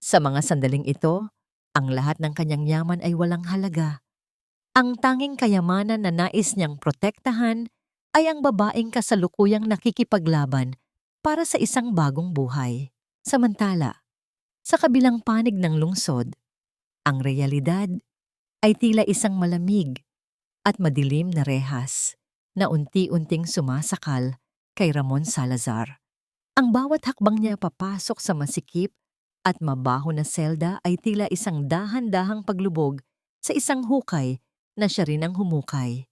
Sa mga sandaling ito, ang lahat ng kanyang yaman ay walang halaga. Ang tanging kayamanan na nais niyang protektahan ay ang babaeng kasalukuyang nakikipaglaban para sa isang bagong buhay. Samantala, sa kabilang panig ng lungsod, ang realidad ay tila isang malamig at madilim na rehas na unti-unting sumasakal kay Ramon Salazar. Ang bawat hakbang niya papasok sa masikip at mabaho na selda ay tila isang dahan-dahang paglubog sa isang hukay na siya rin ang humukay.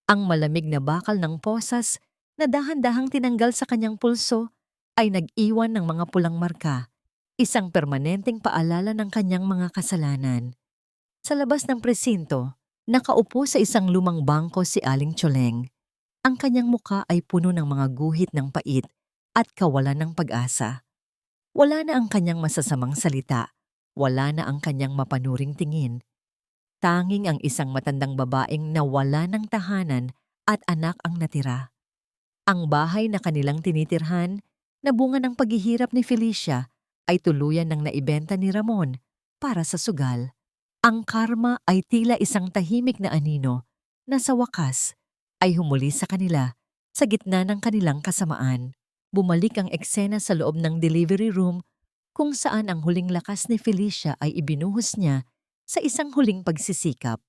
Ang malamig na bakal ng posas na dahan-dahang tinanggal sa kanyang pulso ay nag-iwan ng mga pulang marka, isang permanenteng paalala ng kanyang mga kasalanan. Sa labas ng presinto, nakaupo sa isang lumang bangko si Aling Tsoleng. Ang kanyang muka ay puno ng mga guhit ng pait at kawalan ng pag-asa. Wala na ang kanyang masasamang salita, wala na ang kanyang mapanuring tingin. Tanging ang isang matandang babaeng nawala ng tahanan at anak ang natira. Ang bahay na kanilang tinitirhan, na bunga ng paghihirap ni Felicia, ay tuluyan ng naibenta ni Ramon para sa sugal. Ang karma ay tila isang tahimik na anino na sa wakas ay humuli sa kanila sa gitna ng kanilang kasamaan. Bumalik ang eksena sa loob ng delivery room kung saan ang huling lakas ni Felicia ay ibinuhos niya sa isang huling pagsisikap.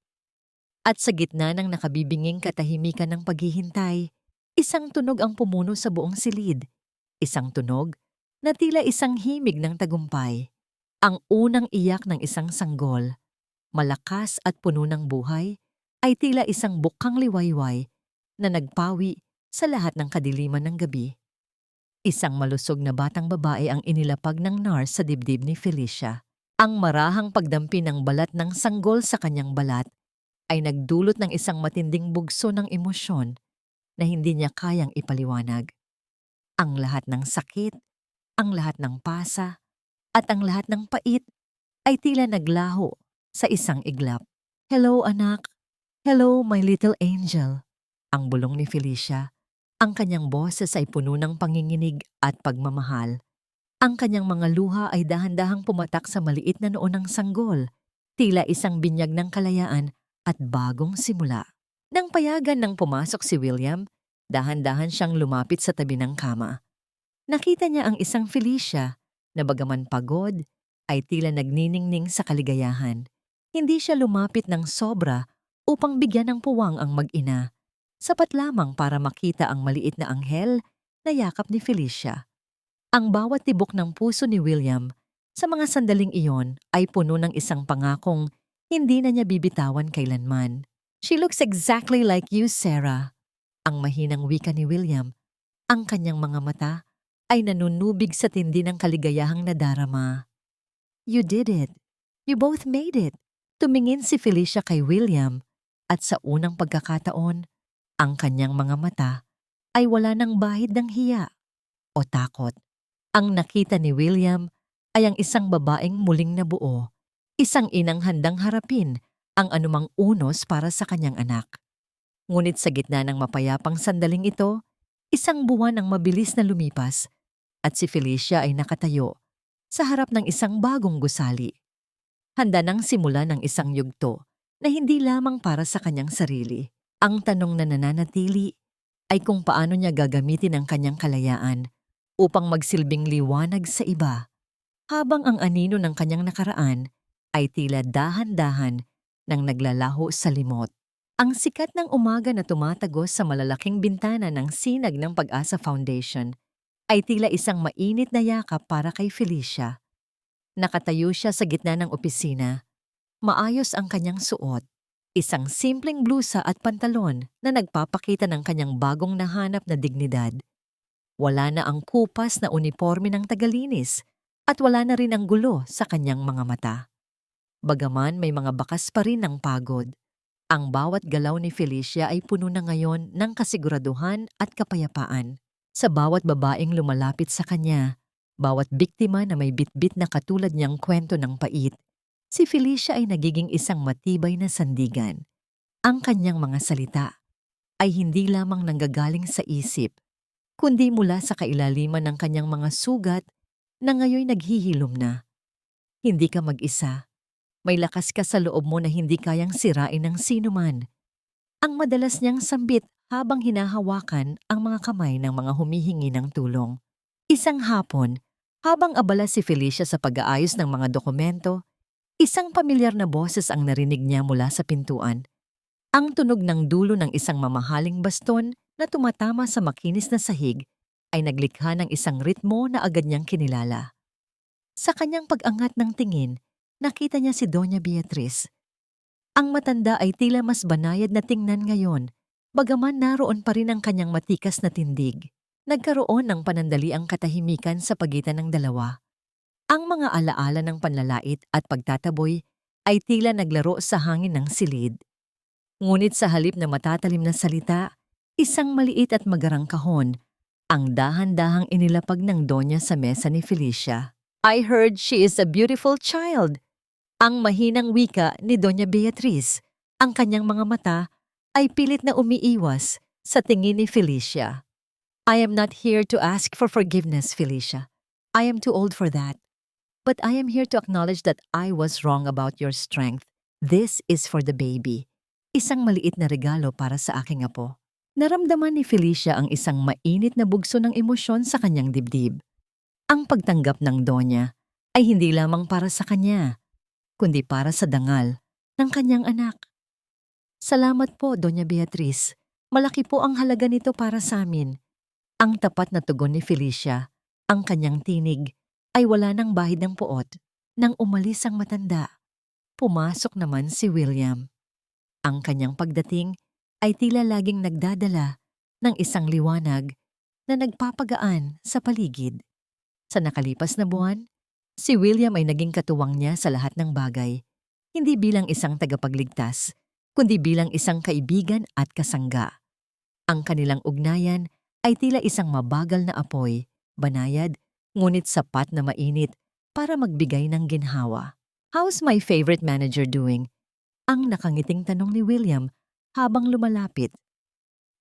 At sa gitna ng nakabibinging katahimikan ng paghihintay, isang tunog ang pumuno sa buong silid. Isang tunog na tila isang himig ng tagumpay. Ang unang iyak ng isang sanggol, malakas at puno ng buhay, ay tila isang bukang liwayway na nagpawi sa lahat ng kadiliman ng gabi. Isang malusog na batang babae ang inilapag ng nurse sa dibdib ni Felicia. Ang marahang pagdampi ng balat ng sanggol sa kanyang balat ay nagdulot ng isang matinding bugso ng emosyon na hindi niya kayang ipaliwanag. Ang lahat ng sakit, ang lahat ng pasa, at ang lahat ng pait ay tila naglaho sa isang iglap. "Hello, anak. Hello, my little angel." Ang bulong ni Felicia. Ang kanyang boses ay puno ng panginginig at pagmamahal. Ang kanyang mga luha ay dahan-dahang pumatak sa maliit na noo ng sanggol, tila isang binyag ng kalayaan at bagong simula. Nang payagan ng pumasok si William, dahan-dahan siyang lumapit sa tabi ng kama. Nakita niya ang isang Felicia na bagaman pagod, ay tila nagniningning sa kaligayahan. Hindi siya lumapit ng sobra upang bigyan ng puwang ang mag-ina. Sapat lamang para makita ang maliit na anghel na yakap ni Felicia. Ang bawat tibok ng puso ni William sa mga sandaling iyon ay puno ng isang pangakong hindi na niya bibitawan kailanman. "She looks exactly like you, Sarah." Ang mahinang wika ni William. Ang kanyang mga mata ay nanunubig sa tindi ng kaligayahang nadarama. "You did it. You both made it." Tumingin si Felicia kay William at sa unang pagkakataon, ang kanyang mga mata ay wala ng bahid ng hiya o takot. Ang nakita ni William ay ang isang babaeng muling nabuo, isang inang handang harapin ang anumang unos para sa kanyang anak. Ngunit sa gitna ng mapayapang sandaling ito, isang buwan ang mabilis na lumipas at si Felicia ay nakatayo sa harap ng isang bagong gusali. Handa nang simulan ng isang yugto na hindi lamang para sa kanyang sarili. Ang tanong na nananatili ay kung paano niya gagamitin ang kanyang kalayaan upang magsilbing liwanag sa iba, habang ang anino ng kanyang nakaraan ay tila dahan-dahan nang naglalaho sa limot. Ang sikat ng umaga na tumatagos sa malalaking bintana ng sinag ng Pag-asa Foundation ay tila isang mainit na yakap para kay Felicia. Nakatayo siya sa gitna ng opisina. Maayos ang kanyang suot. Isang simpleng blusa at pantalon na nagpapakita ng kanyang bagong nahanap na dignidad. Wala na ang kupas na uniforme ng tagalinis at wala na rin ang gulo sa kanyang mga mata. Bagaman may mga bakas pa rin ng pagod, ang bawat galaw ni Felicia ay puno na ngayon ng kasiguraduhan at kapayapaan. Sa bawat babaeng lumalapit sa kanya, bawat biktima na may bitbit na katulad niyang kwento ng pait, si Felicia ay nagiging isang matibay na sandigan. Ang kanyang mga salita ay hindi lamang nanggagaling sa isip, kundi mula sa kailaliman ng kanyang mga sugat na ngayon naghihilom na. Hindi ka mag-isa. May lakas ka sa loob mo na hindi kayang sirain ng sinuman. Ang madalas niyang sambit habang hinahawakan ang mga kamay ng mga humihingi ng tulong. Isang hapon, habang abala si Felicia sa pag-aayos ng mga dokumento, isang pamilyar na boses ang narinig niya mula sa pintuan. Ang tunog ng dulo ng isang mamahaling baston na tumatama sa makinis na sahig ay naglikha ng isang ritmo na agad niyang kinilala. Sa kanyang pag-angat ng tingin, nakita niya si Doña Beatriz. Ang matanda ay tila mas banayad na tingnan ngayon, bagaman naroon pa rin ang kanyang matikas na tindig. Nagkaroon ng panandaliang katahimikan sa pagitan ng dalawa. Ang mga alaala ng panlalait at pagtataboy ay tila naglaro sa hangin ng silid. Ngunit sa halip na matatalim na salita, isang maliit at magarang kahon ang dahan-dahang inilapag ng Donya sa mesa ni Felicia. I heard she is a beautiful child. Ang mahinang wika ni Doña Beatriz. Ang kanyang mga mata ay pilit na umiiwas sa tingin ni Felicia. I am not here to ask for forgiveness, Felicia. I am too old for that. But I am here to acknowledge that I was wrong about your strength. This is for the baby. Isang maliit na regalo para sa aking apo. Naramdaman ni Felicia ang isang mainit na bugso ng emosyon sa kanyang dibdib. Ang pagtanggap ng Donya ay hindi lamang para sa kanya, kundi para sa dangal ng kanyang anak. Salamat po, Doña Beatriz. Malaki po ang halaga nito para sa amin. Ang tapat na tugon ni Felicia, ang kanyang tinig, ay wala nang bahid ng puot. Nang umalis ang matanda, pumasok naman si William. Ang kanyang pagdating ay tila laging nagdadala ng isang liwanag na nagpapagaan sa paligid. Sa nakalipas na buwan, si William ay naging katuwang niya sa lahat ng bagay, hindi bilang isang tagapagligtas, kundi bilang isang kaibigan at kasangga. Ang kanilang ugnayan ay tila isang mabagal na apoy, banayad, ngunit sapat na mainit para magbigay ng ginhawa. How's my favorite manager doing? Ang nakangiting tanong ni William habang lumalapit.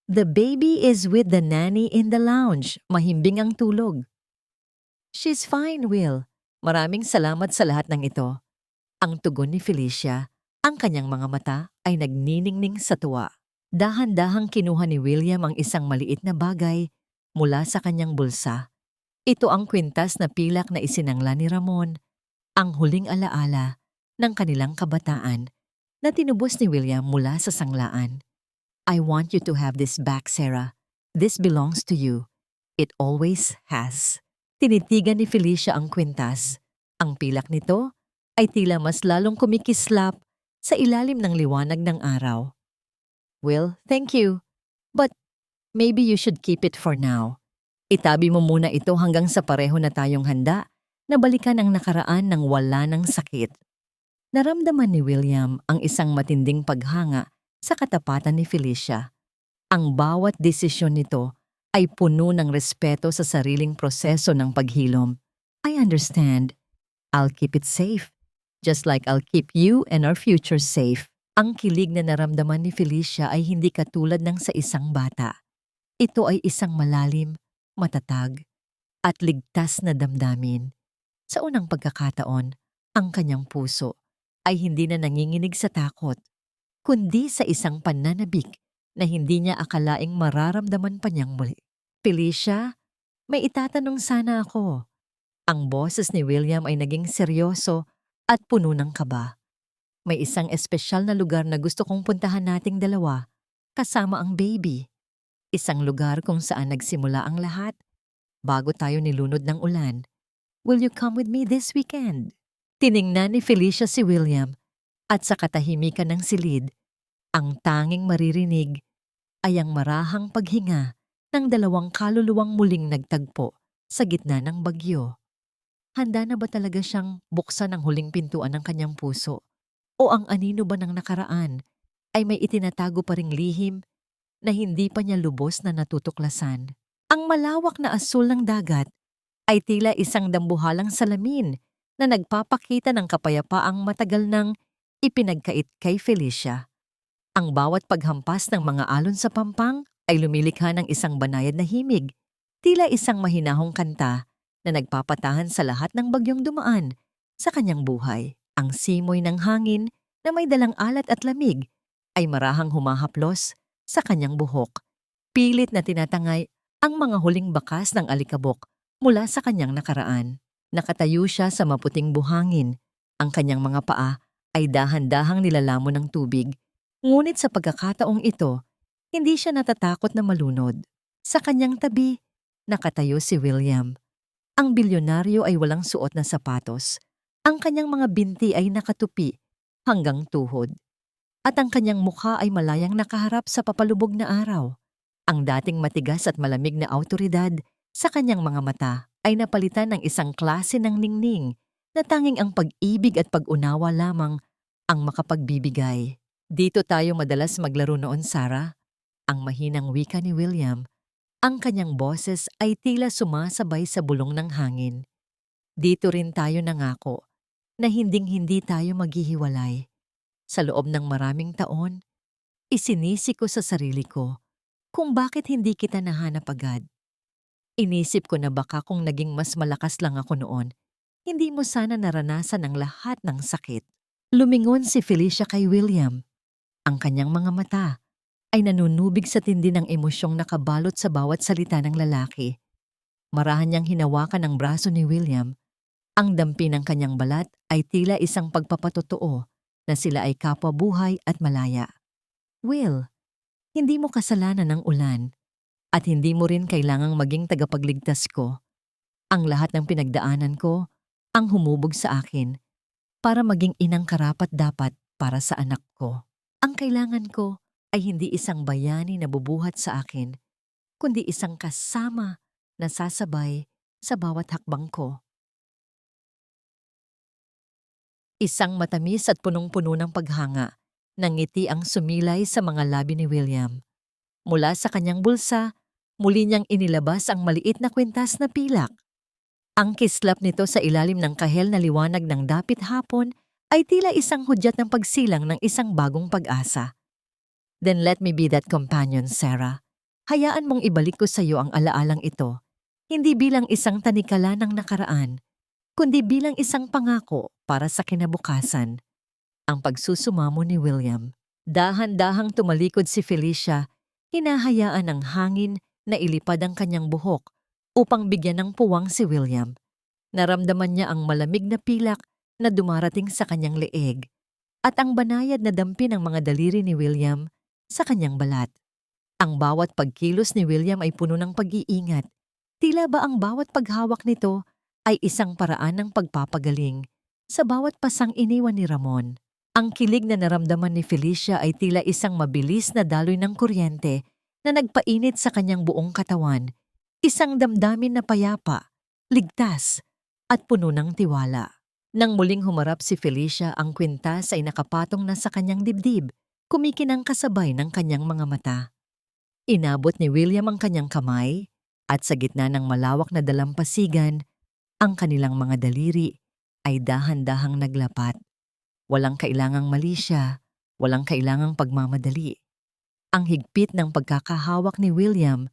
The baby is with the nanny in the lounge. Mahimbing ang tulog. She's fine, Will. Maraming salamat sa lahat ng ito. Ang tugon ni Felicia, ang kanyang mga mata ay nagniningning sa tuwa. Dahan-dahang kinuha ni William ang isang maliit na bagay mula sa kanyang bulsa. Ito ang kwintas na pilak na isinangla ni Ramon, ang huling alaala ng kanilang kabataan na tinubos ni William mula sa sanglaan. I want you to have this back, Sarah. This belongs to you. It always has. Tinitigan ni Felicia ang kwintas. Ang pilak nito ay tila mas lalong kumikislap sa ilalim ng liwanag ng araw. Will, thank you. But maybe you should keep it for now. Itabi mo muna ito hanggang sa pareho na tayong handa na balikan ang nakaraan ng wala ng sakit. Naramdaman ni William ang isang matinding paghanga sa katapatan ni Felicia. Ang bawat desisyon nito ay puno ng respeto sa sariling proseso ng paghilom. I understand. I'll keep it safe, just like I'll keep you and our future safe. Ang kilig na naramdaman ni Felicia ay hindi katulad ng sa isang bata. Ito ay isang malalim, matatag, at ligtas na damdamin. Sa unang pagkakataon, ang kanyang puso ay hindi na nanginginig sa takot, kundi sa isang pananabik na hindi niya akalaing mararamdaman pa niyang muli. Felicia, may itatanong sana ako. Ang boses ni William ay naging seryoso at puno ng kaba. May isang espesyal na lugar na gusto kong puntahan nating dalawa, kasama ang baby. Isang lugar kung saan nagsimula ang lahat, bago tayo nilunod ng ulan. Will you come with me this weekend? Tiningnan ni Felicia si William at sa katahimikan ng silid, ang tanging maririnig ay ang marahang paghinga ng dalawang kaluluwang muling nagtagpo sa gitna ng bagyo. Handa na ba talaga siyang buksan ang huling pintuan ng kanyang puso? O ang anino ba ng nakaraan ay may itinatago pa ring lihim na hindi pa niya lubos na natutuklasan? Ang malawak na asul ng dagat ay tila isang dambuhalang salamin na nagpapakita ng kapayapaang matagal nang ipinagkait kay Felicia. Ang bawat paghampas ng mga alon sa pampang ay lumilikha ng isang banayad na himig, tila isang mahinahong kanta na nagpapatahan sa lahat ng bagyong dumaan sa kanyang buhay. Ang simoy ng hangin na may dalang alat at lamig ay marahang humahaplos sa kanyang buhok. Pilit na tinatangay ang mga huling bakas ng alikabok mula sa kanyang nakaraan. Nakatayo siya sa maputing buhangin. Ang kanyang mga paa ay dahan-dahang nilalamon ng tubig. Ngunit sa pagkakataong ito, hindi siya natatakot na malunod. Sa kanyang tabi, nakatayo si William. Ang bilyonaryo ay walang suot na sapatos. Ang kanyang mga binti ay nakatupi hanggang tuhod. At ang kanyang mukha ay malayang nakaharap sa papalubog na araw. Ang dating matigas at malamig na awtoridad sa kanyang mga mata ay napalitan ng isang klase ng ningning na tanging ang pag-ibig at pag-unawa lamang ang makapagbibigay. Dito tayo madalas maglaro noon, Sarah. Ang mahinang wika ni William. Ang kanyang boses ay tila sumasabay sa bulong ng hangin. Dito rin tayo nangako na hinding-hindi tayo maghihiwalay. Sa loob ng maraming taon, isinisi ko sa sarili ko kung bakit hindi kita nahanap agad. Inisip ko na baka kung naging mas malakas lang ako noon, hindi mo sana naranasan ang lahat ng sakit. Lumingon si Felicia kay William. Ang kanyang mga mata ay nanunubig sa tindi ng emosyong nakabalot sa bawat salita ng lalaki. Marahan niyang hinawakan ang braso ni William. Ang dampi ng kanyang balat ay tila isang pagpapatotoo na sila ay kapwa buhay at malaya. Will, hindi mo kasalanan ng ulan at hindi mo rin kailangang maging tagapagligtas ko. Ang lahat ng pinagdaanan ko ang humubog sa akin para maging inang karapat-dapat para sa anak ko. Ang kailangan ko ay hindi isang bayani na bubuhat sa akin, kundi isang kasama na sasabay sa bawat hakbang ko. Isang matamis at punong-puno ng paghanga, ng ngiti ang sumilay sa mga labi ni William. Mula sa kanyang bulsa, muli niyang inilabas ang maliit na kwintas na pilak. Ang kislap nito sa ilalim ng kahel na liwanag ng dapit hapon ay tila isang hudyat ng pagsilang ng isang bagong pag-asa. Then let me be that companion, Sarah. Hayaan mong ibalik ko sa iyo ang alaalang ito, hindi bilang isang tanikala ng nakaraan, kundi bilang isang pangako para sa kinabukasan. Ang pagsusumamo ni William. Dahan-dahang tumalikod si Felicia, hinahayaan ng hangin na ilipad ang kanyang buhok upang bigyan ng puwang si William. Naramdaman niya ang malamig na pilak na dumarating sa kanyang leeg at ang banayad na dampi ng mga daliri ni William sa kanyang balat. Ang bawat pagkilos ni William ay puno ng pag-iingat. Tila ba ang bawat paghawak nito ay isang paraan ng pagpapagaling sa bawat pasang iniwan ni Ramon. Ang kilig na naramdaman ni Felicia ay tila isang mabilis na daloy ng kuryente na nagpainit sa kanyang buong katawan. Isang damdamin na payapa, ligtas, at puno ng tiwala. Nang muling humarap si Felicia, ang kwintas ay nakapatong na sa kanyang dibdib, kumikinang kasabay ng kanyang mga mata. Inabot ni William ang kanyang kamay at sa gitna ng malawak na dalampasigan, ang kanilang mga daliri ay dahan-dahang naglapat. Walang kailangang mali siya, walang kailangang pagmamadali. Ang higpit ng pagkakahawak ni William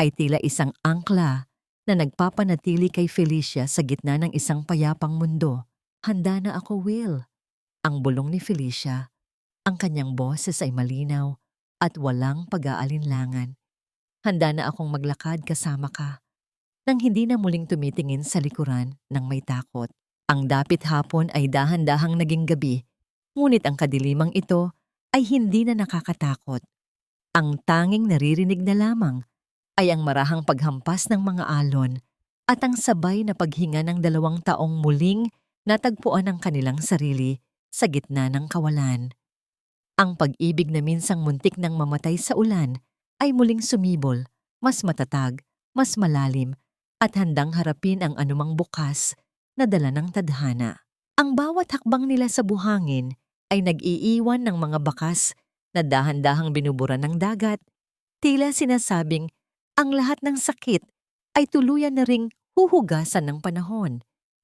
ay tila isang angkla na nagpapanatili kay Felicia sa gitna ng isang payapang mundo. Handa na ako, Will. Ang bulong ni Felicia. Ang kanyang boses ay malinaw at walang pag-aalinlangan. Handa na akong maglakad kasama ka. Nang hindi na muling tumitingin sa likuran ng may takot. Ang dapit hapon ay dahan-dahang naging gabi, ngunit ang kadilimang ito ay hindi na nakakatakot. Ang tanging naririnig na lamang ay ang marahang paghampas ng mga alon at ang sabay na paghinga ng 2 taong muling natagpuan ang kanilang sarili sa gitna ng kawalan. Ang pag-ibig na minsang muntik nang mamatay sa ulan ay muling sumibol, mas matatag, mas malalim, at handang harapin ang anumang bukas na dala ng tadhana. Ang bawat hakbang nila sa buhangin ay nag-iiwan ng mga bakas na dahan-dahang binubura ng dagat, tila sinasabing ang lahat ng sakit ay tuluyan na ring huhugasan ng panahon.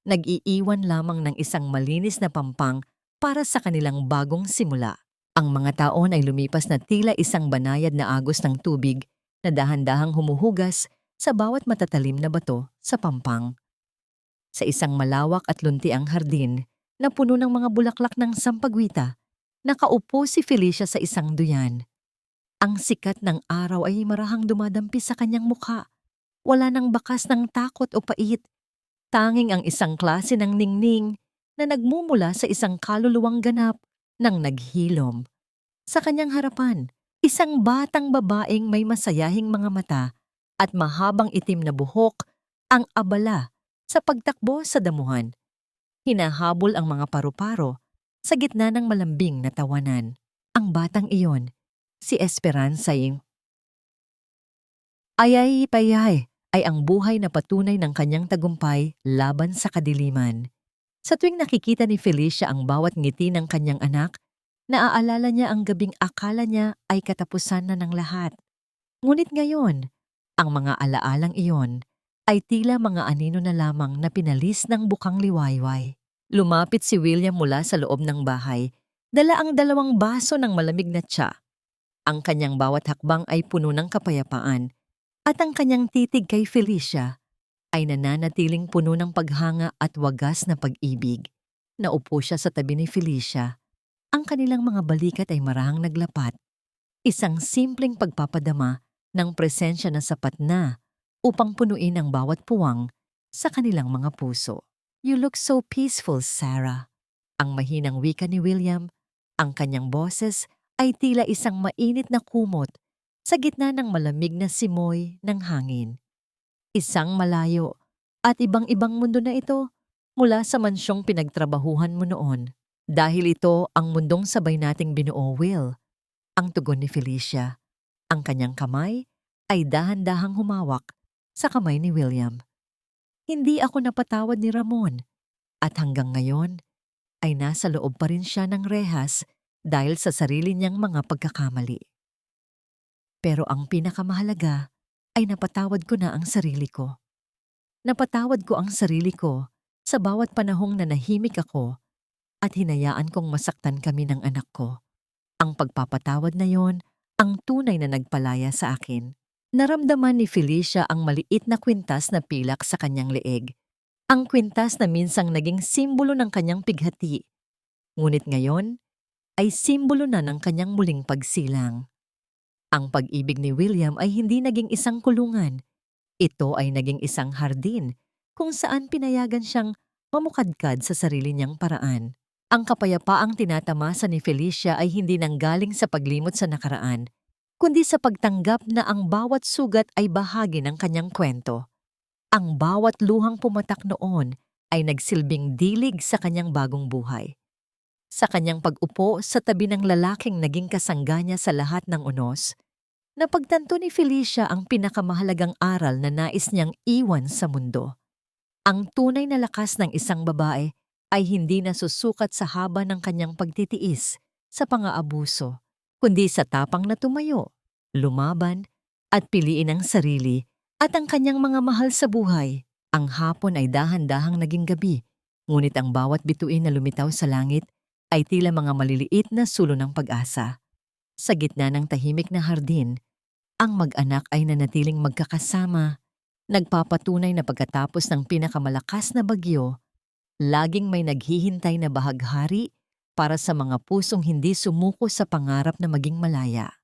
Nag-iiwan lamang ng isang malinis na pampang para sa kanilang bagong simula. Ang mga taon ay lumipas na tila isang banayad na agos ng tubig na dahan-dahang humuhugas sa bawat matatalim na bato sa pampang. Sa isang malawak at luntiang hardin na puno ng mga bulaklak ng sampagwita, nakaupo si Felicia sa isang duyan. Ang sikat ng araw ay marahang dumadampi sa kanyang mukha. Wala nang bakas ng takot o pait. Tanging ang isang klase ng ningning na nagmumula sa isang kaluluwang ganap nang naghilom. Sa kanyang harapan, isang batang babaeng may masayahing mga mata at mahabang itim na buhok ang abala sa pagtakbo sa damuhan. Hinahabol ang mga paru-paro sa gitna ng malambing na tawanan. Ang batang iyon, si Esperanza Ayay-payay ay ang buhay na patunay ng kanyang tagumpay laban sa kadiliman. Sa tuwing nakikita ni Felicia ang bawat ngiti ng kanyang anak, naaalala niya ang gabing akala niya ay katapusan na ng lahat. Ngunit ngayon, ang mga alaalang iyon ay tila mga anino na lamang na pinalis ng bukang liwayway. Lumapit si William mula sa loob ng bahay, dala ang 2 baso ng malamig na tsa. Ang kanyang bawat hakbang ay puno ng kapayapaan, at ang kanyang titig kay Felicia ay nananatiling puno ng paghanga at wagas na pag-ibig. Naupo siya sa tabi ni Felicia. Ang kanilang mga balikat ay marahang naglapat. Isang simpleng pagpapadama ng presensya na sapat na upang punuin ang bawat puwang sa kanilang mga puso. "You look so peaceful, Sarah." Ang mahinang wika ni William, ang kanyang boses ay tila isang mainit na kumot sa gitna ng malamig na simoy ng hangin. Isang malayo at ibang-ibang mundo na ito mula sa mansyong pinagtrabahuhan mo noon. Dahil ito ang mundong sabay nating binuo, Will. Ang tugon ni Felicia. Ang kanyang kamay ay dahan-dahang humawak sa kamay ni William. Hindi ako napatawad ni Ramon at hanggang ngayon ay nasa loob pa rin siya ng rehas dahil sa sarili niyang mga pagkakamali. Pero ang pinakamahalaga ay napatawad ko na ang sarili ko. Napatawad ko ang sarili ko sa bawat panahong nanahimik ako at hinayaan kong masaktan kami ng anak ko. Ang pagpapatawad na yon ang tunay na nagpalaya sa akin. Naramdaman ni Felicia ang maliit na kwintas na pilak sa kanyang leeg. Ang kwintas na minsang naging simbolo ng kanyang pighati. Ngunit ngayon ay simbolo na ng kanyang muling pagsilang. Ang pag-ibig ni William ay hindi naging isang kulungan. Ito ay naging isang hardin kung saan pinayagan siyang mamukadkad sa sarili niyang paraan. Ang kapayapaang tinatamasa ni Felicia ay hindi nanggaling sa paglimot sa nakaraan, kundi sa pagtanggap na ang bawat sugat ay bahagi ng kanyang kwento. Ang bawat luhang pumatak noon ay nagsilbing dilig sa kanyang bagong buhay. Sa kanyang pag-upo sa tabi ng lalaking naging kasangga niya sa lahat ng unos, napagtanto ni Felicia ang pinakamahalagang aral na nais niyang iwan sa mundo. Ang tunay na lakas ng isang babae ay hindi nasusukat sa haba ng kanyang pagtitiis sa pang-aabuso, kundi sa tapang na tumayo, lumaban, at piliin ang sarili at ang kanyang mga mahal sa buhay. Ang hapon ay dahan-dahang naging gabi, ngunit ang bawat bituin na lumitaw sa langit ay tila mga maliliit na sulong ng pag-asa. Sa gitna ng tahimik na hardin, ang mag-anak ay nanatiling magkakasama, nagpapatunay na pagkatapos ng pinakamalakas na bagyo, laging may naghihintay na bahaghari para sa mga pusong hindi sumuko sa pangarap na maging malaya.